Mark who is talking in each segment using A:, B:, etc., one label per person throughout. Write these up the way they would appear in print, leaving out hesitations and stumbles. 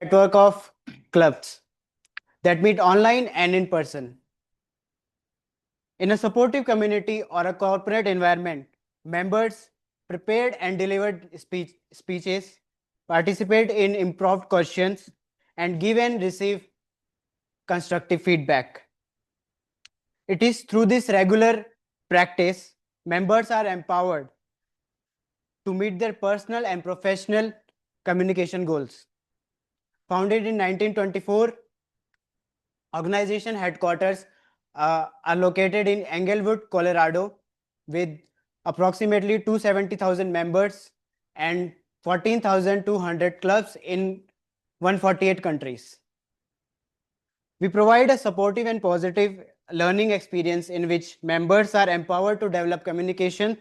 A: network of clubs that meet online and in person. In a supportive community or a corporate environment, members prepared and delivered speeches, participate in improv questions, and give and receive constructive feedback. It is through this regular practice, members are empowered to meet their personal and professional communication goals. Founded in 1924, organization headquarters are located in Englewood, Colorado, with approximately 270,000 members and 14,200 clubs in 148 countries. We provide a supportive and positive learning experience in which members are empowered to develop communication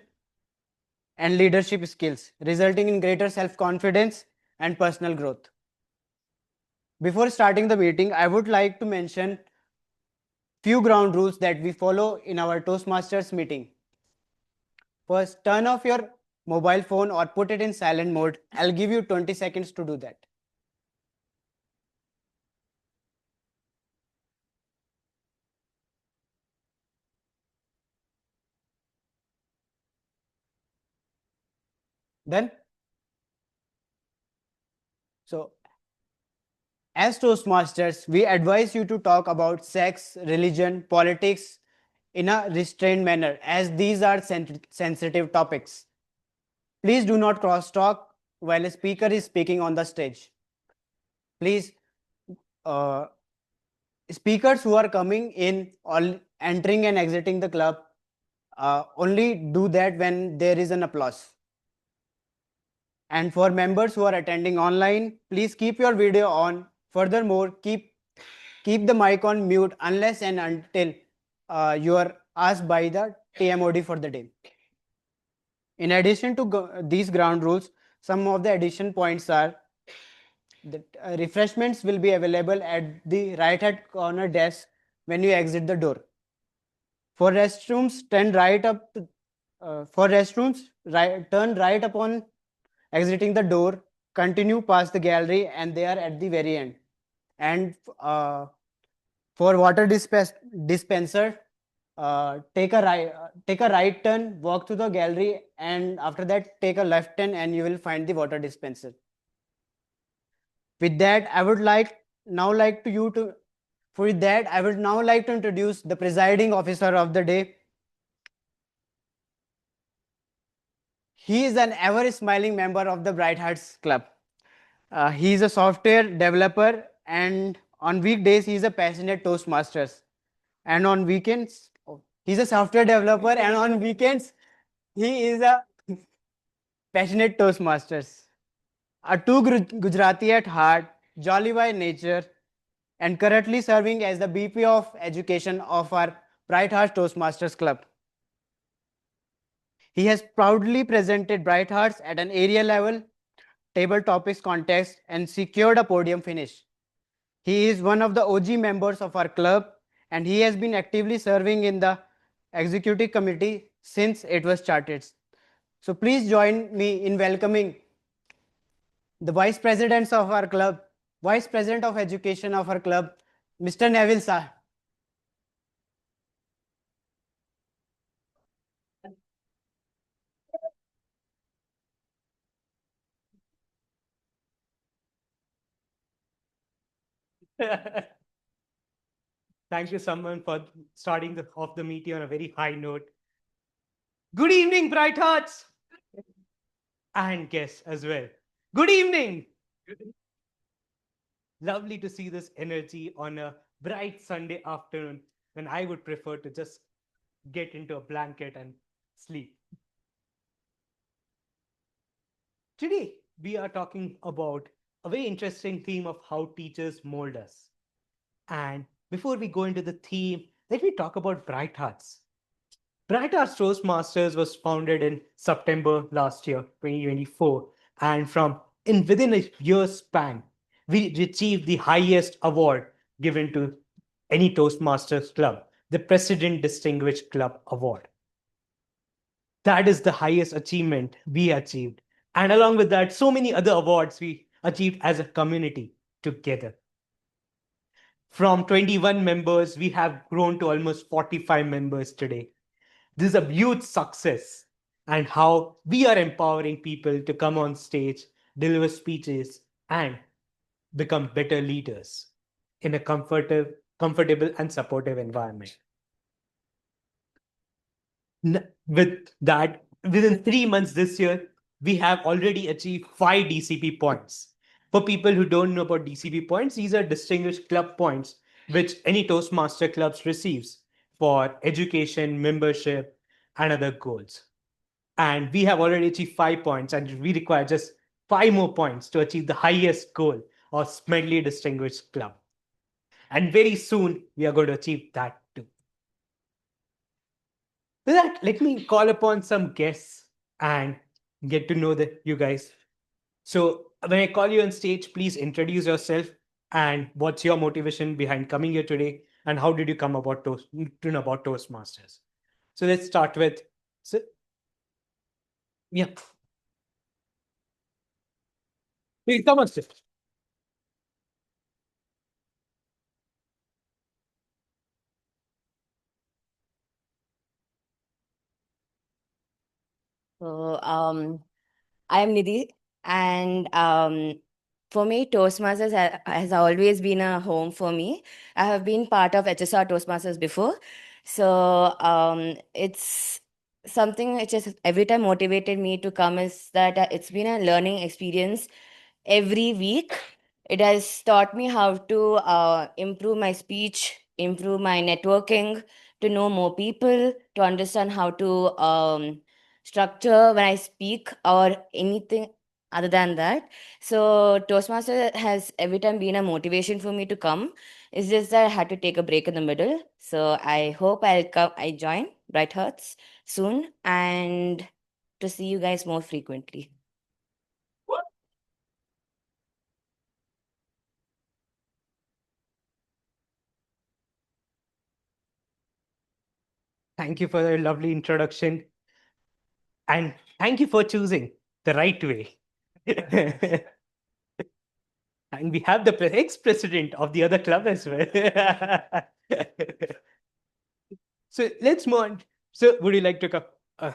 A: and leadership skills, resulting in greater self-confidence and personal growth. Before starting the meeting, I would like to mention few ground rules that we follow in our Toastmasters meeting. First, turn off your mobile phone or put it in silent mode. I'll give you 20 seconds to do that. Then, so as Toastmasters, we advise you to talk about sex, religion, politics in a restrained manner, as these are sensitive topics. Please do not cross talk while a speaker is speaking on the stage. Please, uh, speakers who are coming in or entering and exiting the club, only do that when there is an applause. And for members who are attending online, please keep your video on. Furthermore, keep the mic on mute unless and until you are asked by the TMOD for the day. In addition to these ground rules, some of the addition points are that refreshments will be available at the right hand corner desk when you exit the door. For restrooms, turn right up. Turn right upon exiting the door. Continue past the gallery, and they are at the very end. And for water dispenser, take a right turn, walk to the gallery, and after that take a left turn, and you will find the water dispenser. With that, I would now like to you to. For that, I would now like to introduce the presiding officer of the day. He is an ever smiling member of the Bright Hearts Club. He is a software developer, and on weekdays, he is a passionate Toastmasters. And on weekends, he's a software developer, and on weekends, he is a passionate Toastmasters. A true Gujarati at heart, jolly by nature, and currently serving as the BP of Education of our Bright Hearts Toastmasters Club. He has proudly presented Bright Hearts at an area level table topics contest and secured a podium finish. He is one of the OG members of our club, and he has been actively serving in the executive committee since it was started. So please join me in welcoming the vice presidents of our club, vice president of education of our club, Mr. Neville Sir.
B: Thank you, someone, for starting off the meeting on a very high note. Good evening, bright hearts, and guests as well. Good evening. Lovely to see this energy on a bright Sunday afternoon when I would prefer to just get into a blanket and sleep. Today, we are talking about a very interesting theme of how teachers mold us. And before we go into the theme, let me talk about Bright Hearts. Bright Hearts Toastmasters was founded in September last year, 2024, and within a year's span, we achieved the highest award given to any Toastmasters club, the President Distinguished Club Award. That is the highest achievement we achieved. And along with that, so many other awards we achieved as a community. together. From 21 members, we have grown to almost 45 members today. This is a huge success, and how we are empowering people to come on stage, deliver speeches, and become better leaders in a comfortable and supportive environment. With that, within 3 months this year, we have already achieved 5 DCP points. For people who don't know about DCP points, these are distinguished club points which any Toastmaster clubs receives for education, membership, and other goals. And we have already achieved 5 points, and we require just 5 more points to achieve the highest goal of Smedley Distinguished Club. And very soon, we are going to achieve that too. With that, let me call upon some guests and get to know you guys. So, when I call you on stage, please introduce yourself and what's your motivation behind coming here today, and how did you come about to know about Toastmasters? So, let's start with, so, yeah, please come on stage.
C: So, I am Nidhi, and for me, Toastmasters has always been a home for me. I have been part of HSR Toastmasters before, so it's something which has every time motivated me to come. Is that it's been a learning experience every week. It has taught me how to improve my speech, improve my networking, to know more people, to understand how to structure when I speak or anything other than that. So Toastmaster has every time been a motivation for me to come. It's just that I had to take a break in the middle. So I hope I'll come. I join Bright Hearts soon and to see you guys more frequently.
B: Thank you for the lovely introduction, and thank you for choosing the right way. And we have the ex-president of the other club as well. So let's move on. So would you like to come? Uh,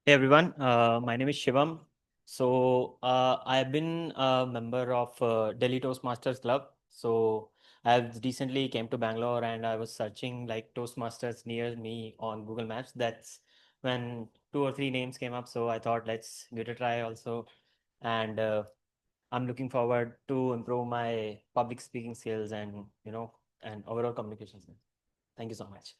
D: Hey everyone, my name is Shivam. I've been a member of Delhi Toastmasters Club. So I've recently came to Bangalore and I was searching like Toastmasters near me on Google Maps. That's when 2 or 3 names came up. So I thought let's give it a try also. And I'm looking forward to improve my public speaking skills and and overall communication skills. Thank you so much.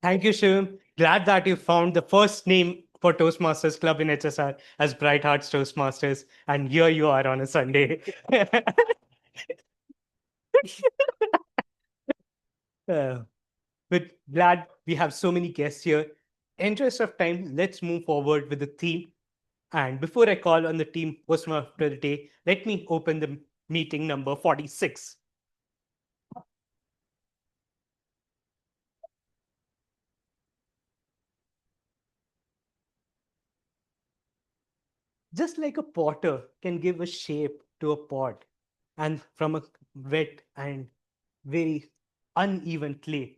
B: Thank you, Shivam. Glad that you found the first name for Toastmasters Club in HSR as Bright Hearts Toastmasters, and here you are on a Sunday. Uh, but glad we have so many guests here. Interest of time, let's move forward with the theme. And before I call on the team Toastmaster of the day, let me open the meeting number 46. Just like a potter can give a shape to a pot, and from a wet and very uneven clay,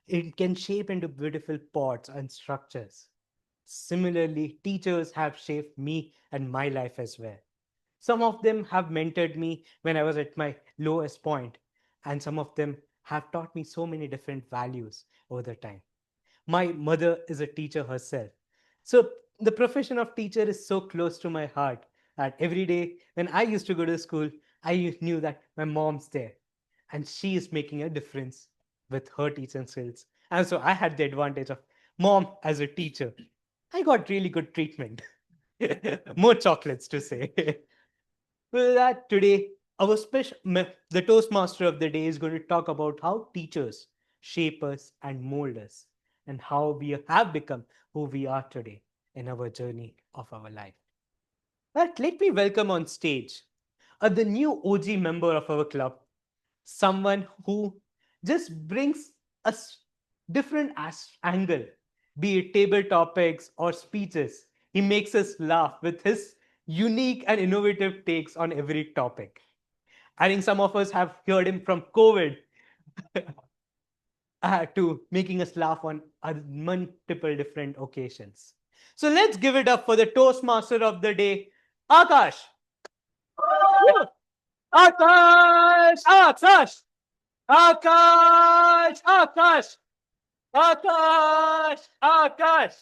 B: it can shape into beautiful pots and structures. Similarly, teachers have shaped me and my life as well. Some of them have mentored me when I was at my lowest point, and some of them have taught me so many different values over the time. My mother is a teacher herself. So the profession of teacher is so close to my heart that every day when I used to go to school, I knew that my mom's there and she is making a difference with her teaching skills. And so I had the advantage of mom as a teacher. I got really good treatment. More chocolates to say. With that, today, the Toastmaster of the day is going to talk about how teachers shape us and mold us, and how we have become who we are today in our journey of our life. But let me welcome on stage the new OG member of our club, someone who just brings a different angle, be it table topics or speeches. He makes us laugh with his unique and innovative takes on every topic. I think some of us have heard him from COVID to making us laugh on multiple different occasions. So let's give it up for the Toastmaster of the day, Akash. Akash! Akash! Akash! Akash! Akash! Akash!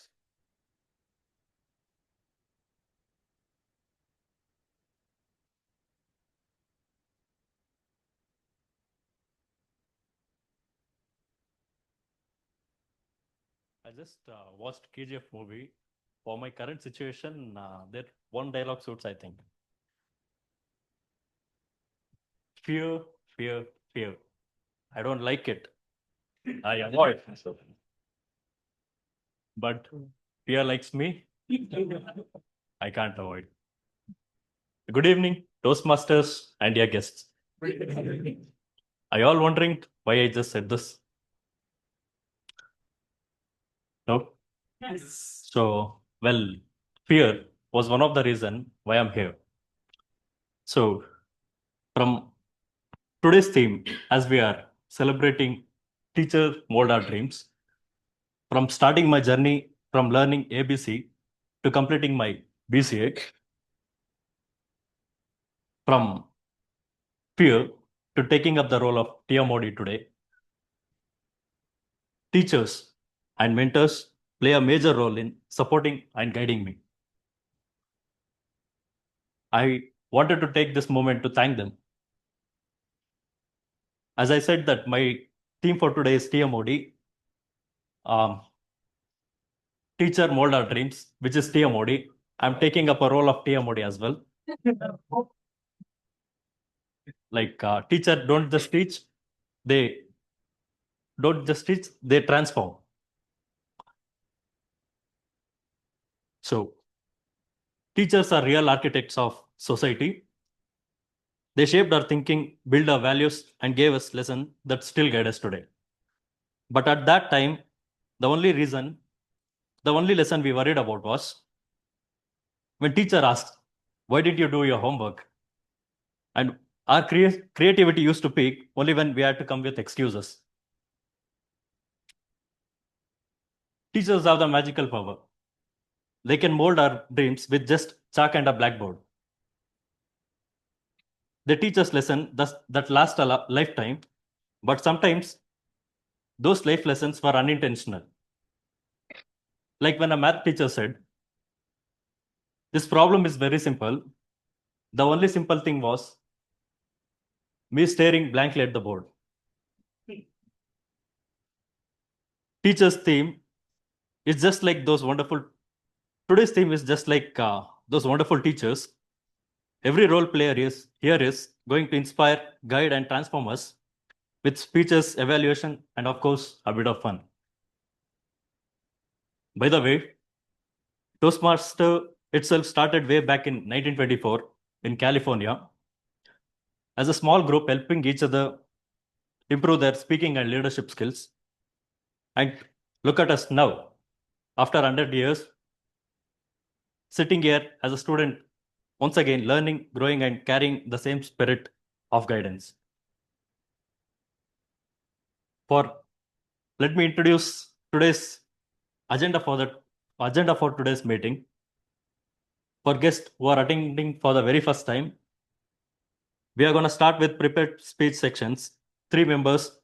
E: I just watched KGF movie. For my current situation, that one dialogue suits, I think. Fear, fear, fear. I don't like it. I avoid myself. But fear likes me. I can't avoid. Good evening, Toastmasters and your guests. Are you all wondering why I just said this? No? Yes. So, well, fear was one of the reason why I'm here. So, from today's theme, as we are celebrating Teacher Mold Our Dreams, from starting my journey from learning ABC to completing my BCA, from fear to taking up the role of TMOD today, teachers and mentors play a major role in supporting and guiding me. I wanted to take this moment to thank them. As I said that my theme for today is TMOD, Teacher Mold Our Dreams, which is TMOD. I'm taking up a role of TMOD as well. Like teacher don't just teach, they don't just teach, they transform. So teachers are real architects of society. They shaped our thinking, built our values, and gave us lessons that still guide us today. But at that time, the only lesson we worried about was when teacher asked, "Why did you do your homework?" And our creativity used to peak only when we had to come with excuses. Teachers have the magical power. They can mold our dreams with just chalk and a blackboard. They teach us lessons that last a lifetime, but sometimes those life lessons were unintentional. Like when a math teacher said, "This problem is very simple." The only simple thing was me staring blankly at the board. Teacher's theme is just like those wonderful, today's theme is just like those wonderful teachers. Every role player here is going to inspire, guide, and transform us with speeches, evaluation, and of course, a bit of fun. By the way, Toastmaster itself started way back in 1924 in California as a small group helping each other improve their speaking and leadership skills. And look at us now, after 100 years, sitting here as a student, once again learning, growing, and carrying the same spirit of guidance. Let me introduce today's agenda for today's meeting. For guests who are attending for the very first time, we are going to start with prepared speech sections. 3 members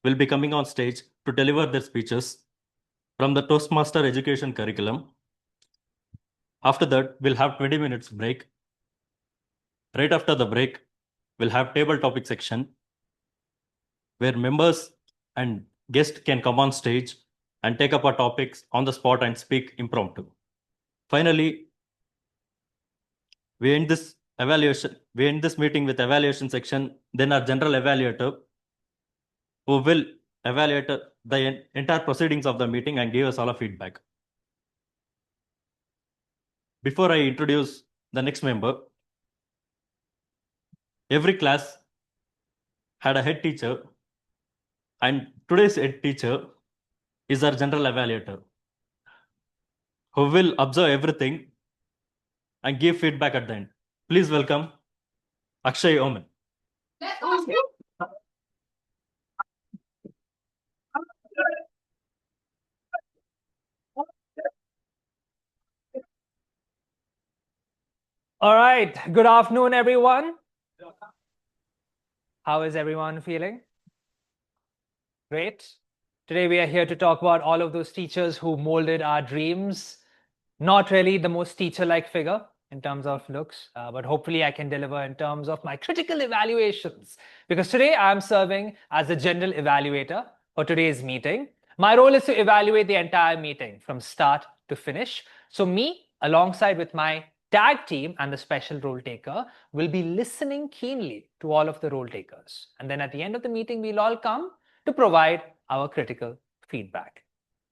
E: will be coming on stage to deliver their speeches from the Toastmaster education curriculum. After that, we'll have 20 minutes break. Right after the break, we'll have table topic section where members and guests can come on stage and take up our topics on the spot and speak impromptu. Finally, we end this meeting with evaluation section, then our general evaluator who will evaluate the entire proceedings of the meeting and give us all a feedback. Before I introduce the next member, every class had a head teacher, and today's head teacher is our general evaluator who will observe everything and give feedback at the end. Please welcome Akshay Omen.
F: All right. Good afternoon, everyone. How is everyone feeling? Great. Today we are here to talk about all of those teachers who molded our dreams. Not really the most teacher-like figure in terms of looks, but hopefully I can deliver in terms of my critical evaluations. Because today I'm serving as the general evaluator for today's meeting. My role is to evaluate the entire meeting from start to finish. So me, alongside with my tag team and the special role taker, will be listening keenly to all of the role takers. And then at the end of the meeting, we'll all come to provide our critical feedback.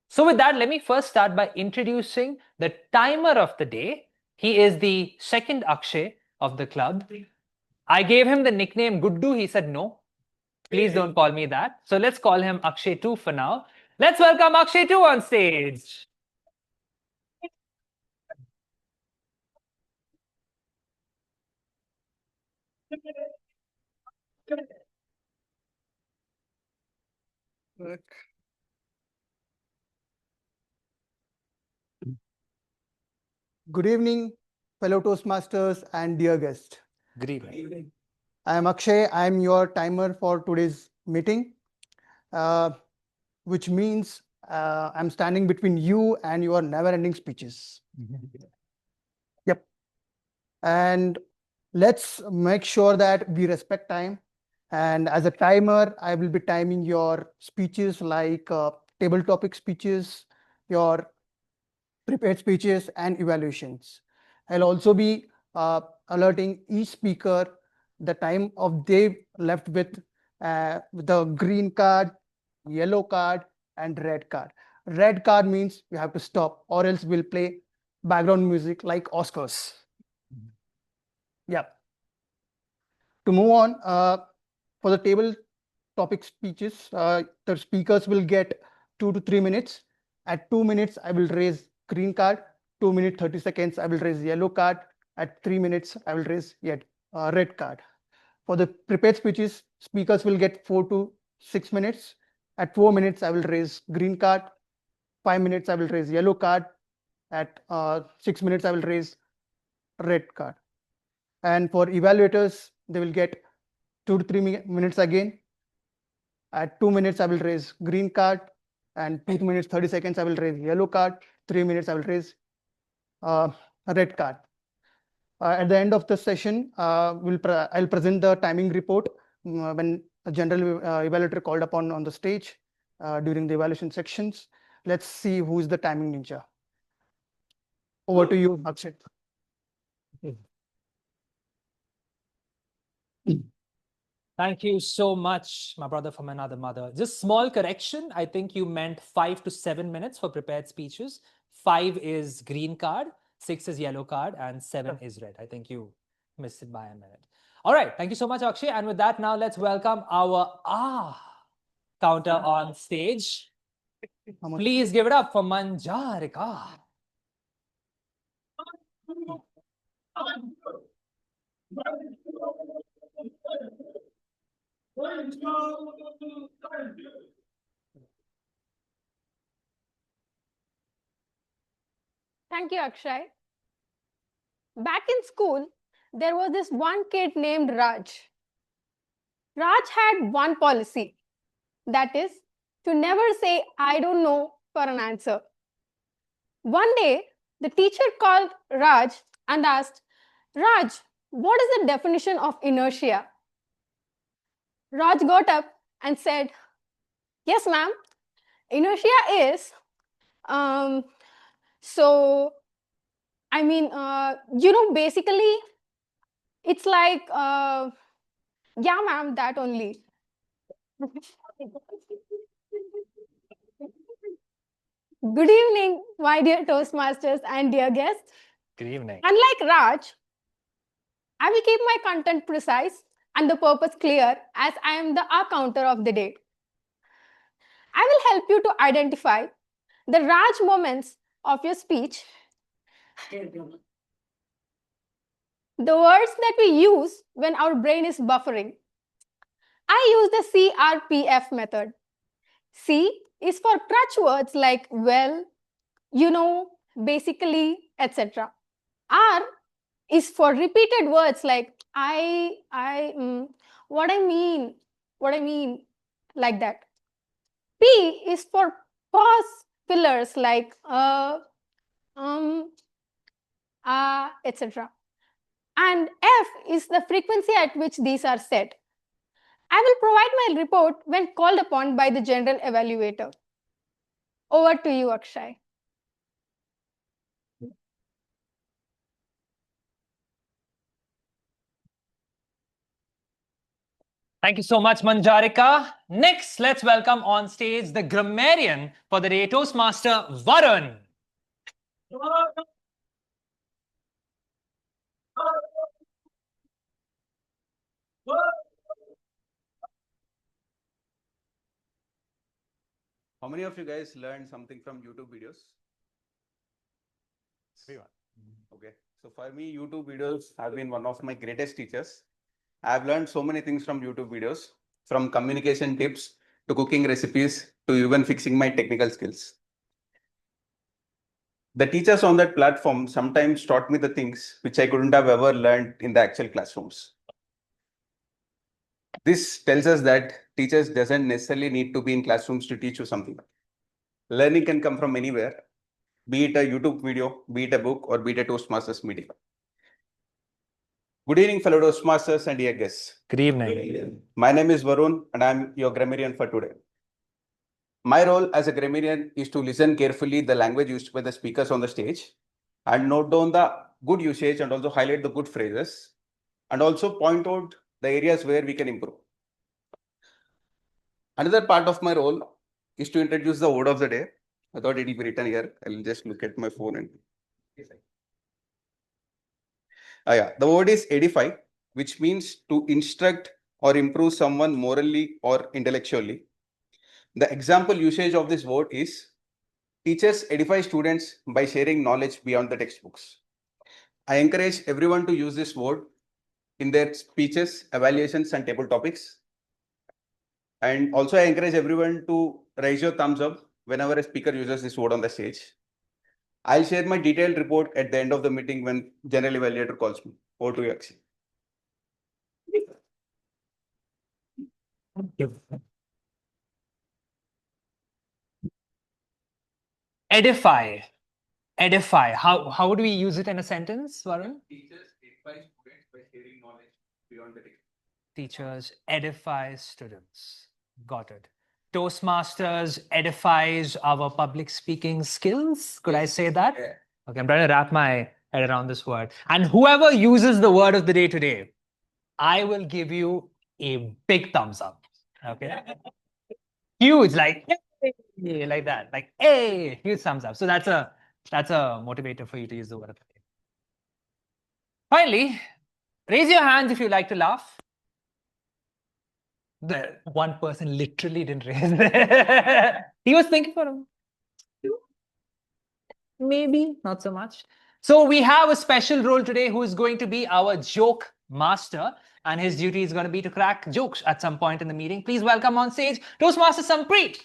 F: So with that, let me first start by introducing the timer of the day. He is the second Akshay of the club. I gave him the nickname Guddu. He said no. Please don't call me that. So let's call him Akshay 2 for now. Let's welcome Akshay 2 on stage.
A: Good evening, fellow Toastmasters and dear guests.
F: Good evening.
A: I am Akshay. I am your timer for today's meeting, which means I'm standing between you and your never-ending speeches. Yep. And let's make sure that we respect time. And as a timer, I will be timing your speeches like table topic speeches, your prepared speeches and evaluations. I'll also be alerting each speaker the time of they left with the green card, yellow card, and red card. Red card means you have to stop, or else we'll play background music like Oscars. Yeah. To move on, for the table topic speeches, the speakers will get 2 to 3 minutes. At 2 minutes, I will raise green card. 2 minutes, 30 seconds, I will raise yellow card. At 3 minutes, I will raise yet red card. For the prepared speeches, speakers will get 4 to 6 minutes. At 4 minutes, I will raise green card. 5 minutes, I will raise yellow card. At 6 minutes, I will raise red card. And for evaluators, they will get 2 to 3 minutes again. At 2 minutes, I will raise green card. And 2 minutes, 30 seconds, I will raise yellow card. 3 minutes, I will raise a red card. At the end of the session, I'll present the timing report when a general evaluator called upon on the stage during the evaluation sections. Let's see who is the timing ninja. Over to you, Akshay.
F: Thank you so much, my brother from another mother. Just small correction. I think you meant 5 to 7 minutes for prepared speeches. 5 is green card, 6 is yellow card, and 7 is red. I think you missed it by a minute. All right. Thank you so much, Akshay. And with that, now let's welcome our counter on stage. Please give it up for Manjarika.
G: Thank you, Akshay. Back in school, there was this one kid named Raj. Raj had one policy, that is, to never say, I don't know for an answer. One day, the teacher called Raj and asked, Raj, what is the definition of inertia? Raj got up and said, yes, ma'am. Inertia is, basically, it's like, yeah, ma'am, that only. Good evening, my dear Toastmasters and dear guests.
F: Good evening.
G: Unlike Raj, I will keep my content precise and the purpose clear, as I am the R counter of the day. I will help you to identify the Raj moments of your speech, the words that we use when our brain is buffering. I use the CRPF method. C is for crutch words like well, you know, basically, etc. R is for repeated words like what I mean, like that. P is for pause fillers like etc. And F is the frequency at which these are said. I will provide my report when called upon by the general evaluator. Over to you, Akshay.
F: Thank you so much, Manjarika. Next, let's welcome on stage the grammarian for the day, Toastmaster Varun.
H: How many of you guys learned something from YouTube videos?
F: Everyone.
H: Okay. So for me, YouTube videos have been one of my greatest teachers. I've learned so many things from YouTube videos, from communication tips to cooking recipes to even fixing my technical skills. The teachers on that platform sometimes taught me the things which I couldn't have ever learned in the actual classrooms. This tells us that teachers doesn't necessarily need to be in classrooms to teach you something. Learning can come from anywhere, be it a YouTube video, be it a book, or be it a Toastmasters meeting. Good evening, fellow Toastmasters and dear guests.
F: Good evening.
H: My name is Varun and I'm your grammarian for today. My role as a grammarian is to listen carefully the language used by the speakers on the stage and note down the good usage and also highlight the good phrases and also point out the areas where we can improve. Another part of my role is to introduce the word of the day. I thought it will be written here. I'll just look at my phone and the word is edify, which means to instruct or improve someone morally or intellectually. The example usage of this word is teachers edify students by sharing knowledge beyond the textbooks. I encourage everyone to use this word in their speeches, evaluations, and table topics. And also I encourage everyone to raise your thumbs up whenever a speaker uses this word on the stage. I'll share my detailed report at the end of the meeting when general evaluator calls me. Over to you, Akshay.
F: Edify. Edify. How would we use it in a sentence, Varun?
H: Teachers edify students by sharing knowledge beyond the textbook.
F: Teachers edify students. Got it. Toastmasters edifies our public speaking skills. Could I say that?
H: Yeah.
F: Okay, I'm trying to wrap my head around this word. And whoever uses the word of the day today, I will give you a big thumbs up. Okay. Huge, like hey, like that. Like hey, huge thumbs up. So that's a motivator for you to use the word of the day. Finally, raise your hands if you like to laugh. The one person literally didn't raise. He was thinking for him. Maybe not so much. So we have a special role today who is going to be our joke master, and his duty is going to be to crack jokes at some point in the meeting. Please welcome on stage Toastmaster Sampreet.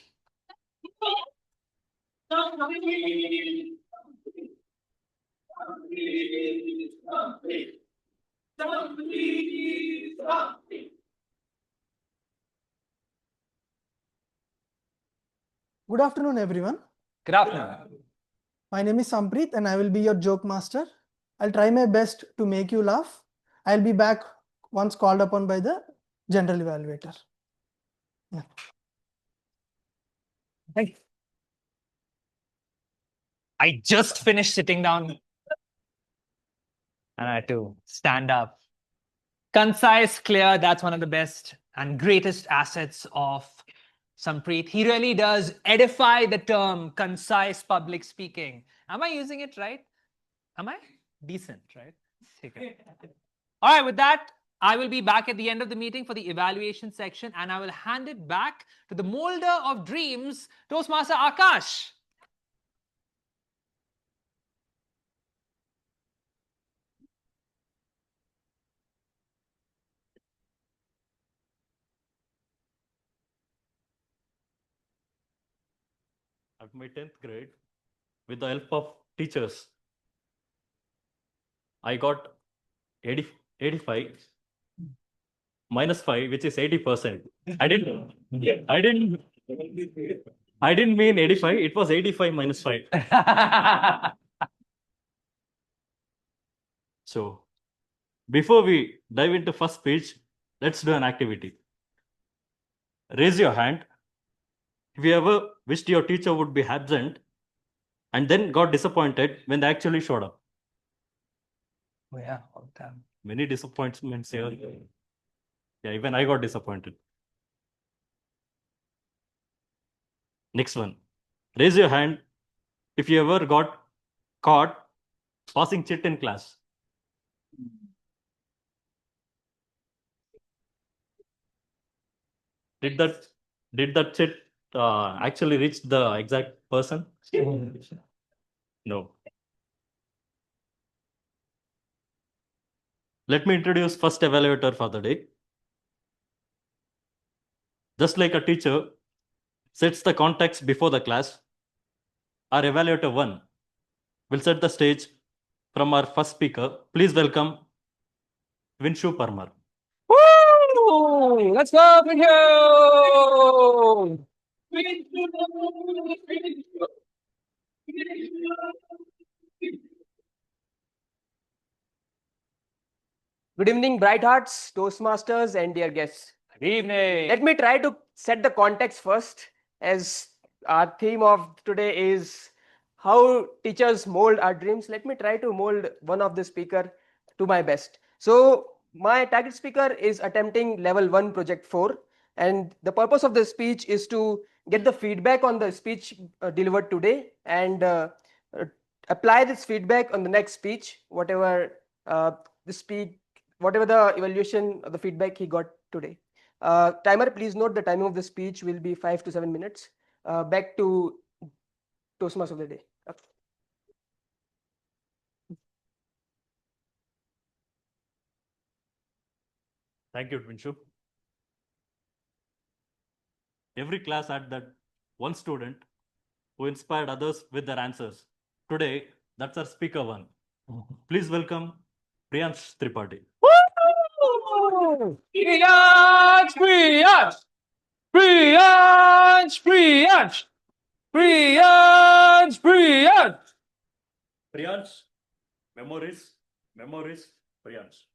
I: Good afternoon, everyone.
F: Good afternoon.
I: My name is Sampreet and I will be your joke master. I'll try my best to make you laugh. I'll be back once called upon by the general evaluator. Yeah.
F: Thank you. I just finished sitting down and I had to stand up. Concise, clear, that's one of the best and greatest assets of Sampreet. He really does edify the term concise public speaking. Am I using it right? Am I? Decent, right? Okay. All right, with that, I will be back at the end of the meeting for the evaluation section, and I will hand it back to the molder of dreams, Toastmaster Akash.
E: At my 10th grade, with the help of teachers, I got 85 minus 5, which is 80%. I didn't mean 85, it was 85 minus 5. So before we dive into first speech, let's do an activity. Raise your hand if you ever wished your teacher would be absent and then got disappointed when they actually showed up.
F: Oh, yeah, all the time.
E: Many disappointments here. Yeah, even I got disappointed. Next one. Raise your hand if you ever got caught passing chit in class. Did that chit actually reach the exact person? No. Let me introduce first evaluator for the day. Just like a teacher sets the context before the class, our evaluator 1 will set the stage from our first speaker. Please welcome Vinshu Parmar.
F: Woo! Let's go, Vinhu!
J: Good evening, bright hearts, Toastmasters, and dear guests.
F: Good evening.
J: Let me try to set the context first, as our theme of today is how teachers mold our dreams. Let me try to mold one of the speaker to my best. So my target speaker is attempting level 1 project 4, and the purpose of the speech is to get the feedback on the speech delivered today and apply this feedback on the next speech, whatever whatever the evaluation of the feedback he got today. Timer, please note the timing of the speech will be 5 to 7 minutes. Back to Toastmasters of the day.
E: Thank you, Vinshu. Every class had that one student who inspired others with their answers. Today, that's our speaker 1. Please welcome Priyansh Tripathi.
F: Priyansh! Priyansh! Priyansh! Priyansh! Priyansh! Priyansh!
E: Priyansh, memories, Priyansh.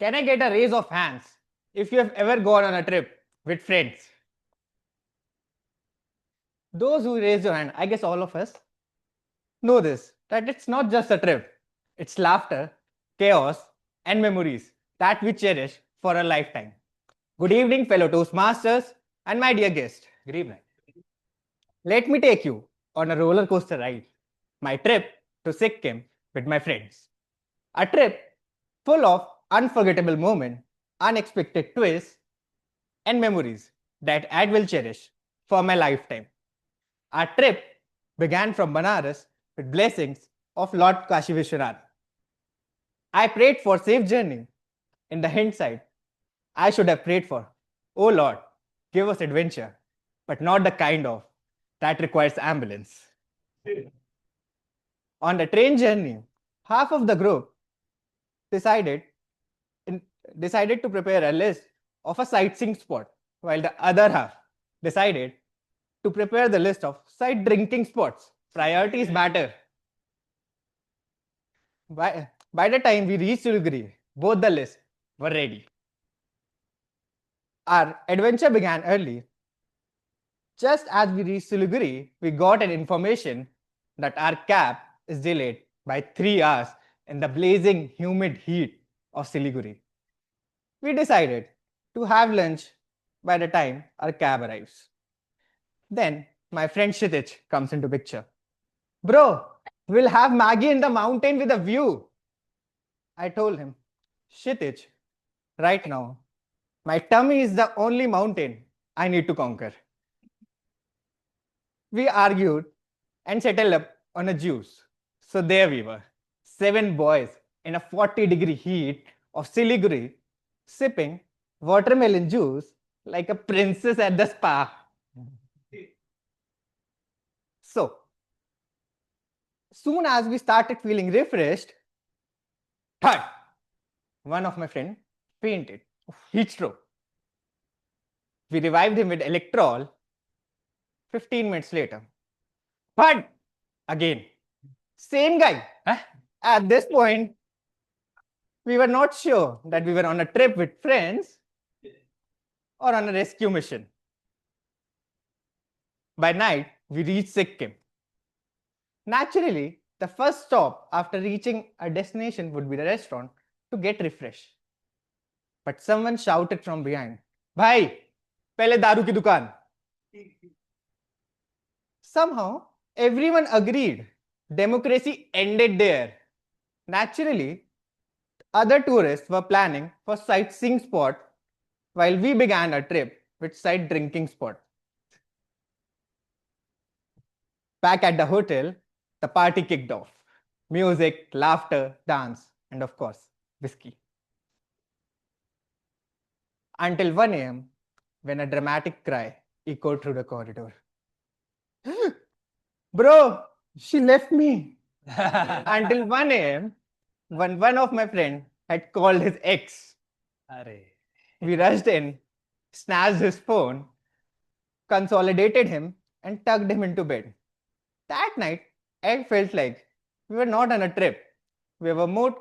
A: Can I get a raise of hands if you have ever gone on a trip with friends? Those who raise your hand, I guess all of us know this, that it's not just a trip. It's laughter, chaos, and memories that we cherish for a lifetime. Good evening, fellow Toastmasters and my dear guest.
F: Good evening.
A: Let me take you on a roller coaster ride. My trip to Sikkim with my friends. A trip full of unforgettable moments, unexpected twists, and memories that I will cherish for my lifetime. Our trip began from Banaras with blessings of Lord Kashi Vishwanath. I prayed for safe journey. In the hindsight, I should have prayed for, "Oh Lord, give us adventure, but not the kind of that requires ambulance." On the train journey, half of the group decided to prepare a list of a sightseeing spot, while the other half decided to prepare the list of side drinking spots. Priorities matter. By the time we reached Siliguri, both the lists were ready. Our adventure began early. Just as we reached Siliguri, we got an information that our cab is delayed by 3 hours in the blazing humid heat of Siliguri. We decided to have lunch by the time our cab arrives. Then my friend Kshitij comes into picture. "Bro, we'll have Maggie in the mountain with a view." I told him, Shitich, right now, my tummy is the only mountain I need to conquer. We argued and settled up on a juice. So there we were, 7 boys in a 40-degree heat of Siliguri, sipping watermelon juice like a princess at the spa. So, soon as we started feeling refreshed, thud, one of my friends fainted, heat stroke. We revived him with electrol 15 minutes later. But again, same guy. At this point, we were not sure that we were on a trip with friends or on a rescue mission. By night, we reached Sikkim. Naturally, the first stop after reaching a destination would be the restaurant to get refreshed. But someone shouted from behind, Bhai, pehle daru ki dukaan. Somehow, everyone agreed. Democracy ended there. Naturally, other tourists were planning for sightseeing spot while we began a trip with side drinking spot. Back at the hotel, the party kicked off. Music, laughter, dance, and of course, whiskey. Until 1 a.m., when a dramatic cry echoed through the corridor. Bro, she left me. Until 1 a.m., when one of my friends had called his ex. We rushed in, snatched his phone, consolidated him, and tucked him into bed. That night, I felt like we were not on a trip. We were more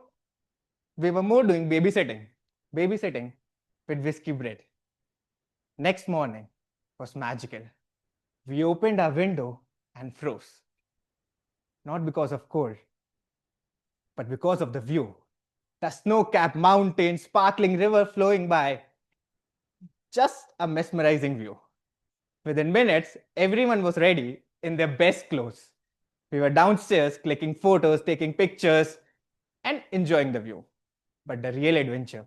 A: doing babysitting with whiskey bread. Next morning was magical. We opened our window and froze. Not because of cold, but because of the view. The snow-capped mountains, sparkling river flowing by. Just a mesmerizing view. Within minutes, everyone was ready in their best clothes. We were downstairs clicking photos, taking pictures, and enjoying the view. But the real adventure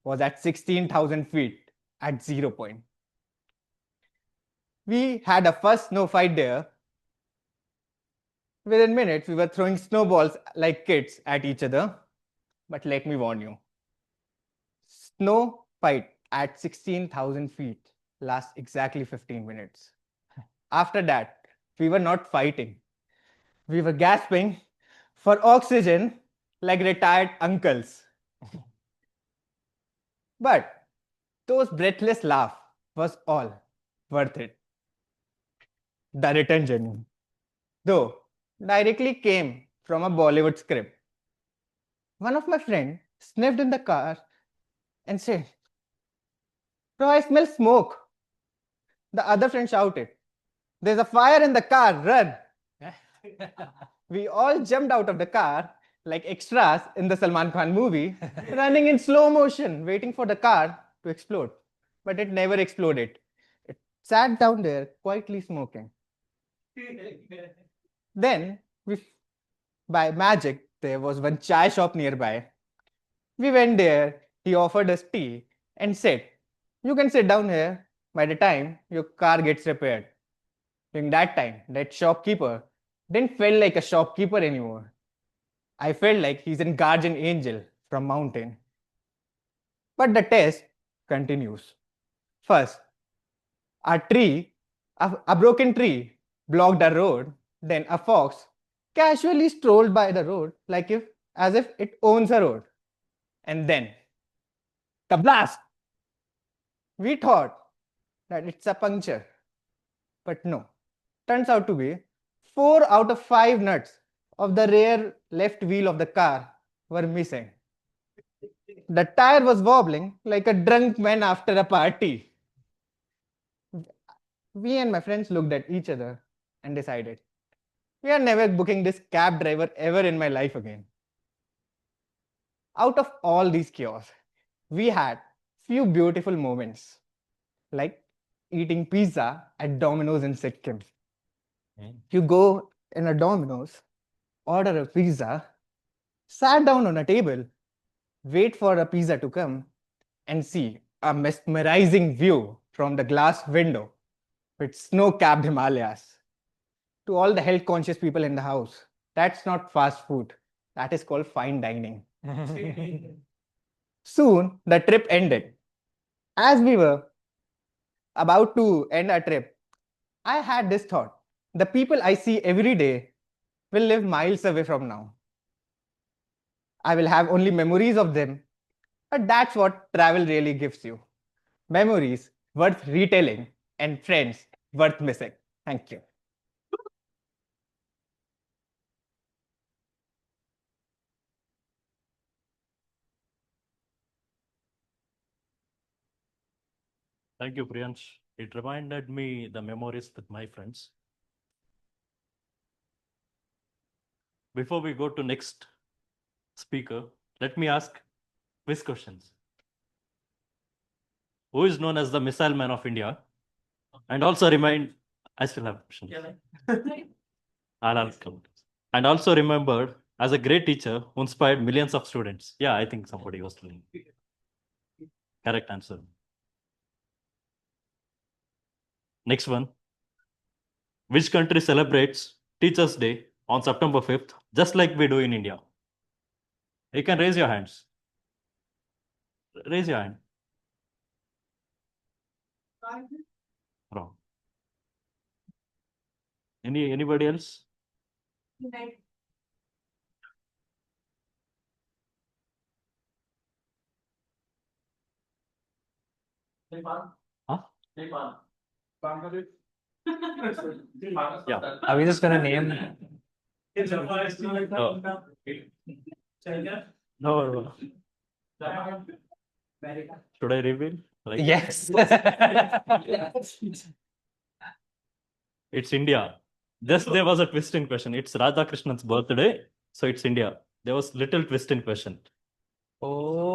A: was at 16,000 feet at 0 point. We had a first snow fight there. Within minutes, we were throwing snowballs like kids at each other. But let me warn you, snow fight at 16,000 feet lasts exactly 15 minutes. After that, we were not fighting. We were gasping for oxygen like retired uncles. But those breathless laugh was all worth it. The return journey, though, directly came from a Bollywood script. One of my friends sniffed in the car and said, Bro, I smell smoke. The other friend shouted, There's a fire in the car, run. We all jumped out of the car like extras in the Salman Khan movie, running in slow motion, waiting for the car to explode. But it never exploded. It sat down there quietly smoking. Then, by magic, there was one chai shop nearby. We went there, he offered us tea and said, You can sit down here by the time your car gets repaired. During that time, that shopkeeper didn't feel like a shopkeeper anymore. I felt like he's a guardian angel from mountain. But the test continues. First, a broken tree blocked the road. Then a fox casually strolled by the road as if it owns a road. And then the blast. We thought that it's a puncture. But no, turns out to be 4 out of 5 nuts of the rear left wheel of the car were missing. The tire was wobbling like a drunk man after a party. We and my friends looked at each other and decided, we are never booking this cab driver ever in my life again. Out of all these chaos, we had few beautiful moments, like eating pizza at Domino's in Sikkim. You go in a Domino's, order a pizza, sat down on a table, wait for a pizza to come, and see a mesmerizing view from the glass window with snow-capped Himalayas. To all the health-conscious people in the house, that's not fast food. That is called fine dining. Soon, the trip ended. As we were about to end our trip, I had this thought. The people I see every day will live miles away from now. I will have only memories of them, but that's what travel really gives you. Memories worth retelling and friends worth missing. Thank you.
E: Thank you, Priyansh. It reminded me the memories with my friends. Before we go to next speaker, let me ask quiz questions. Who is known as the Missile Man of India? And also remind, I still have questions. I'll ask them. And also remembered as a great teacher who inspired millions of students. Yeah, I think somebody was telling. Correct answer. Next one. Which country celebrates Teachers' Day on September 5th, just like we do in India? You can raise your hands. Raise your hand. Wrong. Anybody else? Huh? Yeah.
F: Are we just gonna name?
E: No. Should I reveal? Like,
F: Yes.
E: it's India. Just there was a twist in question. It's Radhakrishnan's birthday, so it's India. There was little twist in question.
F: Oh.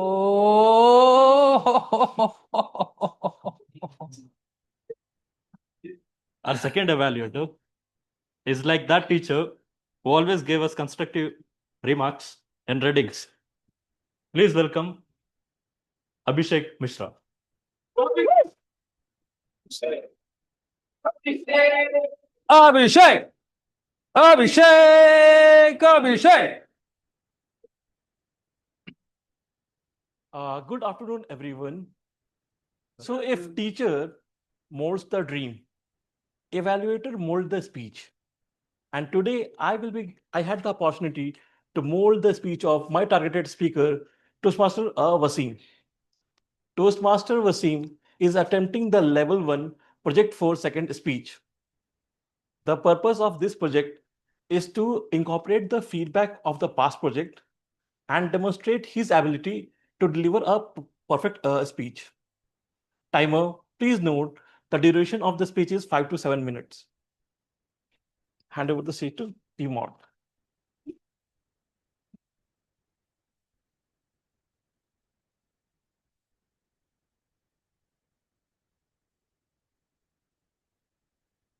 E: Our second evaluator is like that teacher who always gave us constructive remarks and readings. Please welcome Abhishek Mishra.
F: Abhishek! Abhishek! Abhishek!
K: Good afternoon, everyone. So if teacher molds the dream, evaluator mold the speech. And today I had the opportunity to mold the speech of my targeted speaker, Toastmaster Wasim. Toastmaster Wasim is attempting the level 1 project 4 second speech. The purpose of this project is to incorporate the feedback of the past project and demonstrate his ability to deliver a perfect speech. Timer, please note the duration of the speech is 5 to 7 minutes. Hand over the seat to T-Mod.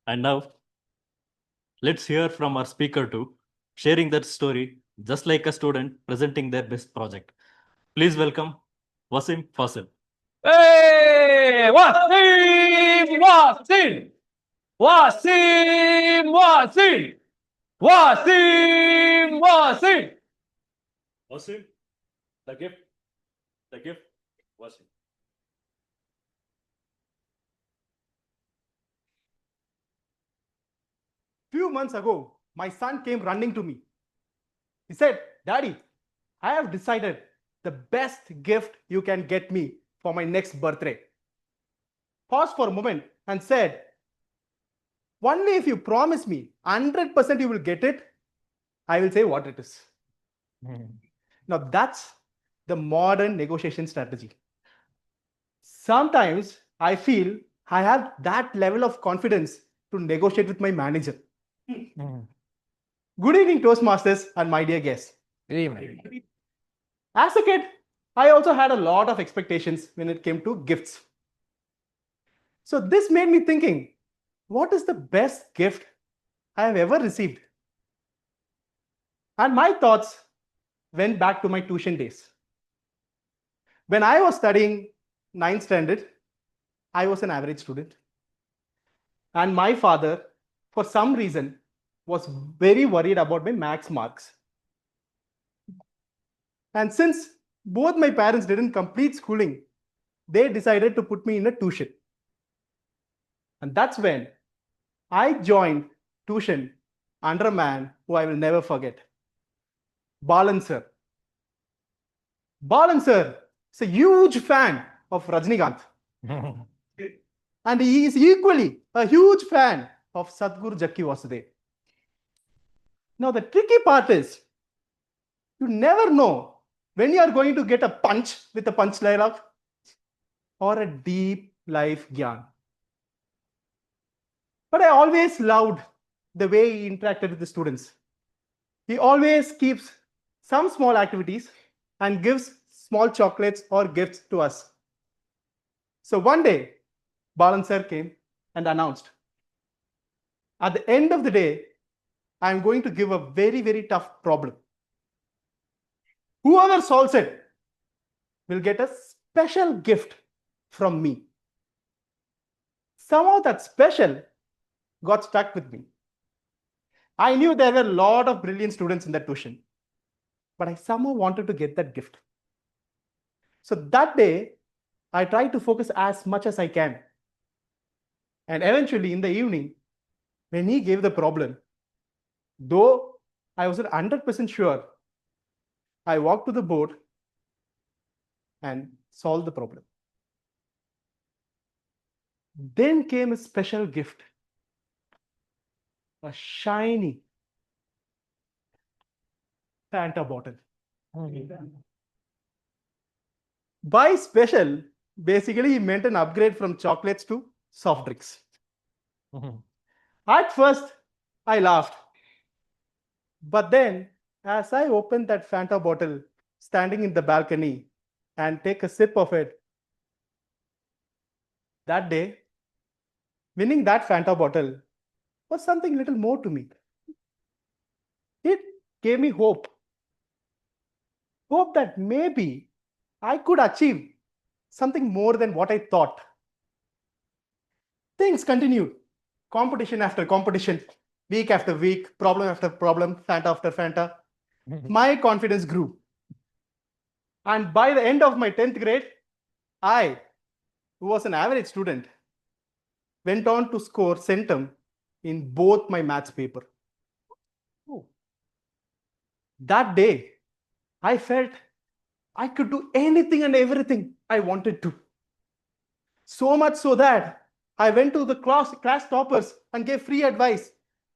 E: And now, let's hear from our speaker too, sharing that story just like a student presenting their best project. Please welcome Wasim Fasil.
F: Hey! Wasim! Wasim! Wasim! Wasim! Wasim! Wasim!
E: Wasim, the gift, Wasim.
A: Few months ago, my son came running to me. He said, Daddy, I have decided the best gift you can get me for my next birthday. Paused for a moment and said, only if you promise me 100% you will get it, I will say what it is. Now that's the modern negotiation strategy. Sometimes I feel I have that level of confidence to negotiate with my manager. Good evening, Toastmasters and my dear guests.
F: Good evening.
A: As a kid, I also had a lot of expectations when it came to gifts. So this made me thinking, what is the best gift I have ever received? And my thoughts went back to my tuition days.
L: When I was studying 9th standard, I was an average student. And my father, for some reason, was very worried about my maths marks. And since both my parents didn't complete schooling, they decided to put me in a tuition. And that's when I joined tuition under a man who I will never forget, Balan sir. Balan sir is a huge fan of Rajnikant. And he is equally a huge fan of Sadhguru Jakki Vasudev. Now, the tricky part is you never know when you are going to get a punch with a punch dialogue or a deep life gyan. But I always loved the way he interacted with the students. He always keeps some small activities and gives small chocolates or gifts to us. So one day, Balan sir came and announced, at the end of the day, I'm going to give a very, very tough problem. Whoever solves it will get a special gift from me. Somehow that special got stuck with me. I knew there were a lot of brilliant students in that tuition, but I somehow wanted to get that gift. So that day, I tried to focus as much as I can. And eventually, in the evening, when he gave the problem, though I wasn't 100% sure, I walked to the board and solved the problem. Then came a special gift, a shiny Fanta bottle. By special, basically, he meant an upgrade from chocolates to soft drinks. At first, I laughed. But then, as I opened that Fanta bottle, standing in the balcony, and take a sip of it, that day, winning that Fanta bottle was something little more to me. It gave me hope. Hope that maybe I could achieve something more than what I thought. Things continued. Competition after competition, week after week, problem after problem, Fanta after Fanta. My confidence grew. And by the end of my 10th grade, I, who was an average student, went on to score centum in both my maths paper. That day, I felt I could do anything and everything I wanted to. So much so that I went to the class toppers and gave free advice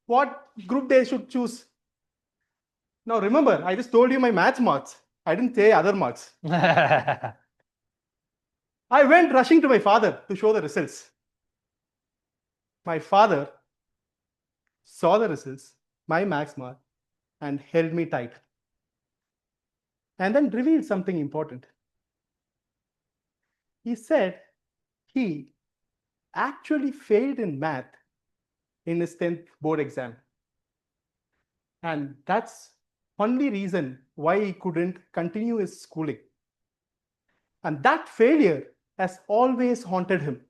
L: what group they should choose. Now remember, I just told you my maths marks. I didn't say other marks. I went rushing to my father to show the results. My father saw the results, my maths mark, and held me tight. And then revealed something important. He said he actually failed in math in his 10th board exam. And that's only reason why he couldn't continue his schooling. And that failure has always haunted him.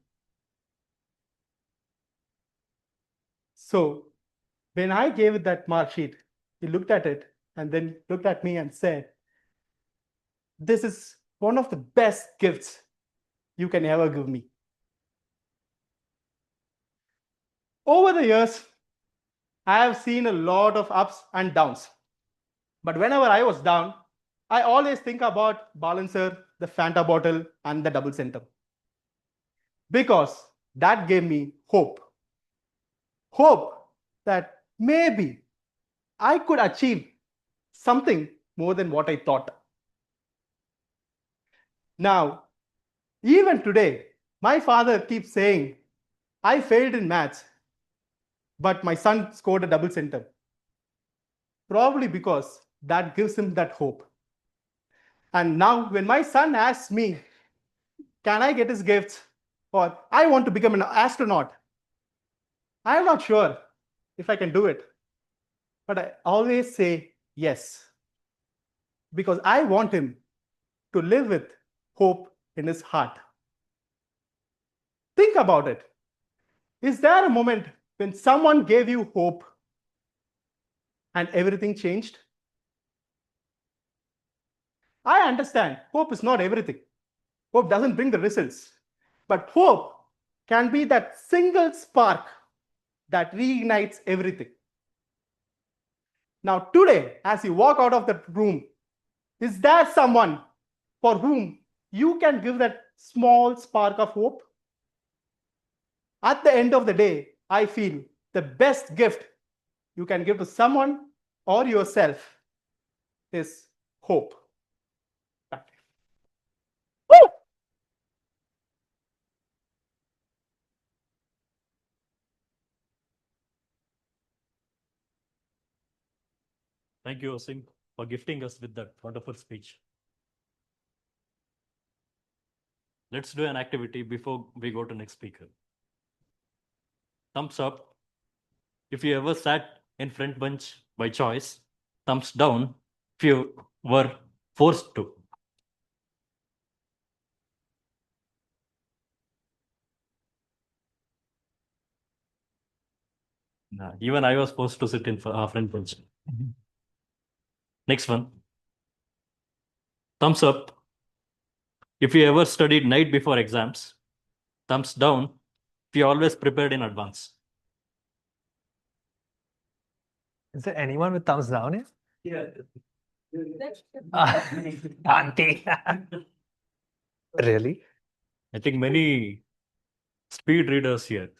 L: So when I gave it that mark sheet, he looked at it and then looked at me and said, "This is one of the best gifts you can ever give me." Over the years, I have seen a lot of ups and downs. But whenever I was down, I always think about Balancer, the Fanta bottle, and the double centum. Because that gave me hope. Hope that maybe I could achieve something more than what I thought. Now, even today, my father keeps saying, I failed in maths, but my son scored a double centum. Probably because that gives him that hope. And now when my son asks me, can I get his gifts? Or I want to become an astronaut, I'm not sure if I can do it. But I always say yes. Because I want him to live with hope in his heart. Think about it. Is there a moment when someone gave you hope and everything changed? I understand hope is not everything. Hope doesn't bring the results. But hope can be that single spark that reignites everything. Now, today, as you walk out of the room, is there someone for whom you can give that small spark of hope? At the end of the day, I feel the best gift you can give to someone or yourself is hope. Woo!
E: Thank you, Osim, for gifting us with that wonderful speech. Let's do an activity before we go to next speaker. Thumbs up if you ever sat in front bench by choice. Thumbs down if you were forced to. Even I was forced to sit in front bench. Next one. Thumbs up if you ever studied night before exams. Thumbs down if you always prepared in advance.
F: Is there anyone with thumbs down here?
L: Yeah.
F: Auntie. Really?
E: I think many speed readers here.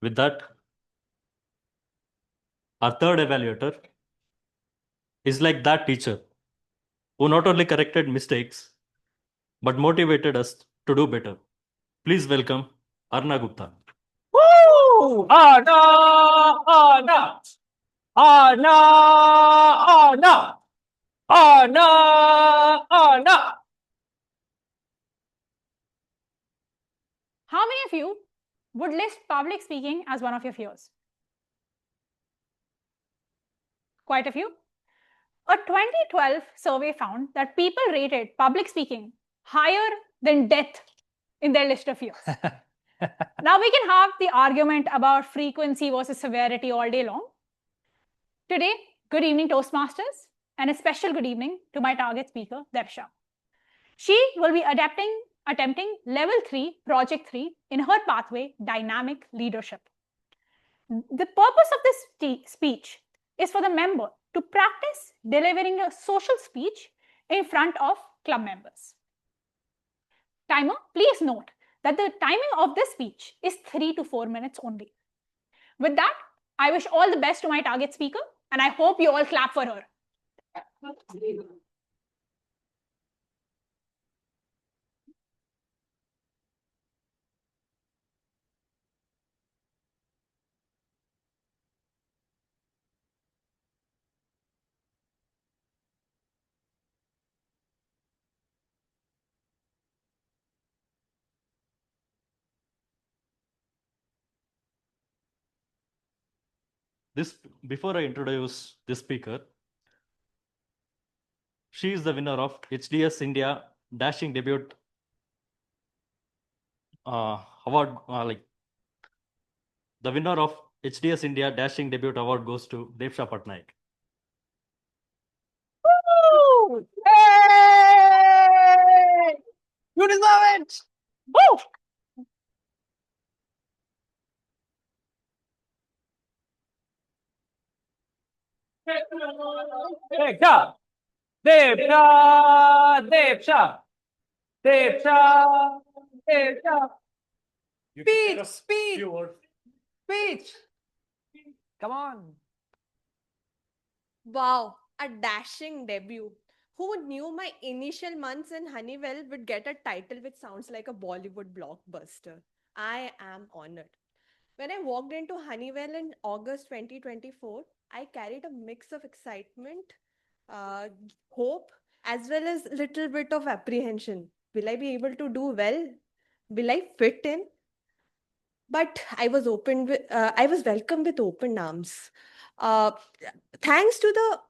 E: With that, our third evaluator is like that teacher who not only corrected mistakes but motivated us to do better. Please welcome Arna Gupta.
F: Woo! Anna! Anna! Anna! Anna! Anna! Anna!
G: How many of you would list public speaking as one of your fears? Quite a few. A 2012 survey found that people rated public speaking higher than death in their list of fears. Now we can have the argument about frequency versus severity all day long. Today, good evening Toastmasters, and a special good evening to my target speaker, Dersha. She will be attempting level 3, project 3 in her pathway, dynamic leadership. The purpose of this speech is for the member to practice delivering a social speech in front of club members. Timer, please note that the timing of this speech is 3 to 4 minutes only. With that, I wish all the best to my target speaker, and I hope you all clap for her.
E: Before I introduce this speaker, she is the winner of HDS India Dashing Debut Award. The winner of HDS India Dashing Debut Award goes to Devsha Patnaik.
F: Woo! Hey! You deserve it! Woo! Devsha! Devsha! Devsha! Devsha! Devsha! Speech! Speech! Speech! Come on.
M: Wow, a dashing debut. Who knew my initial months in Honeywell would get a title which sounds like a Bollywood blockbuster? I am honored. When I walked into Honeywell in August 2024, I carried a mix of excitement, hope, as well as little bit of apprehension. Will I be able to do well? Will I fit in? But I was welcomed with open arms. Uh, Thanks to the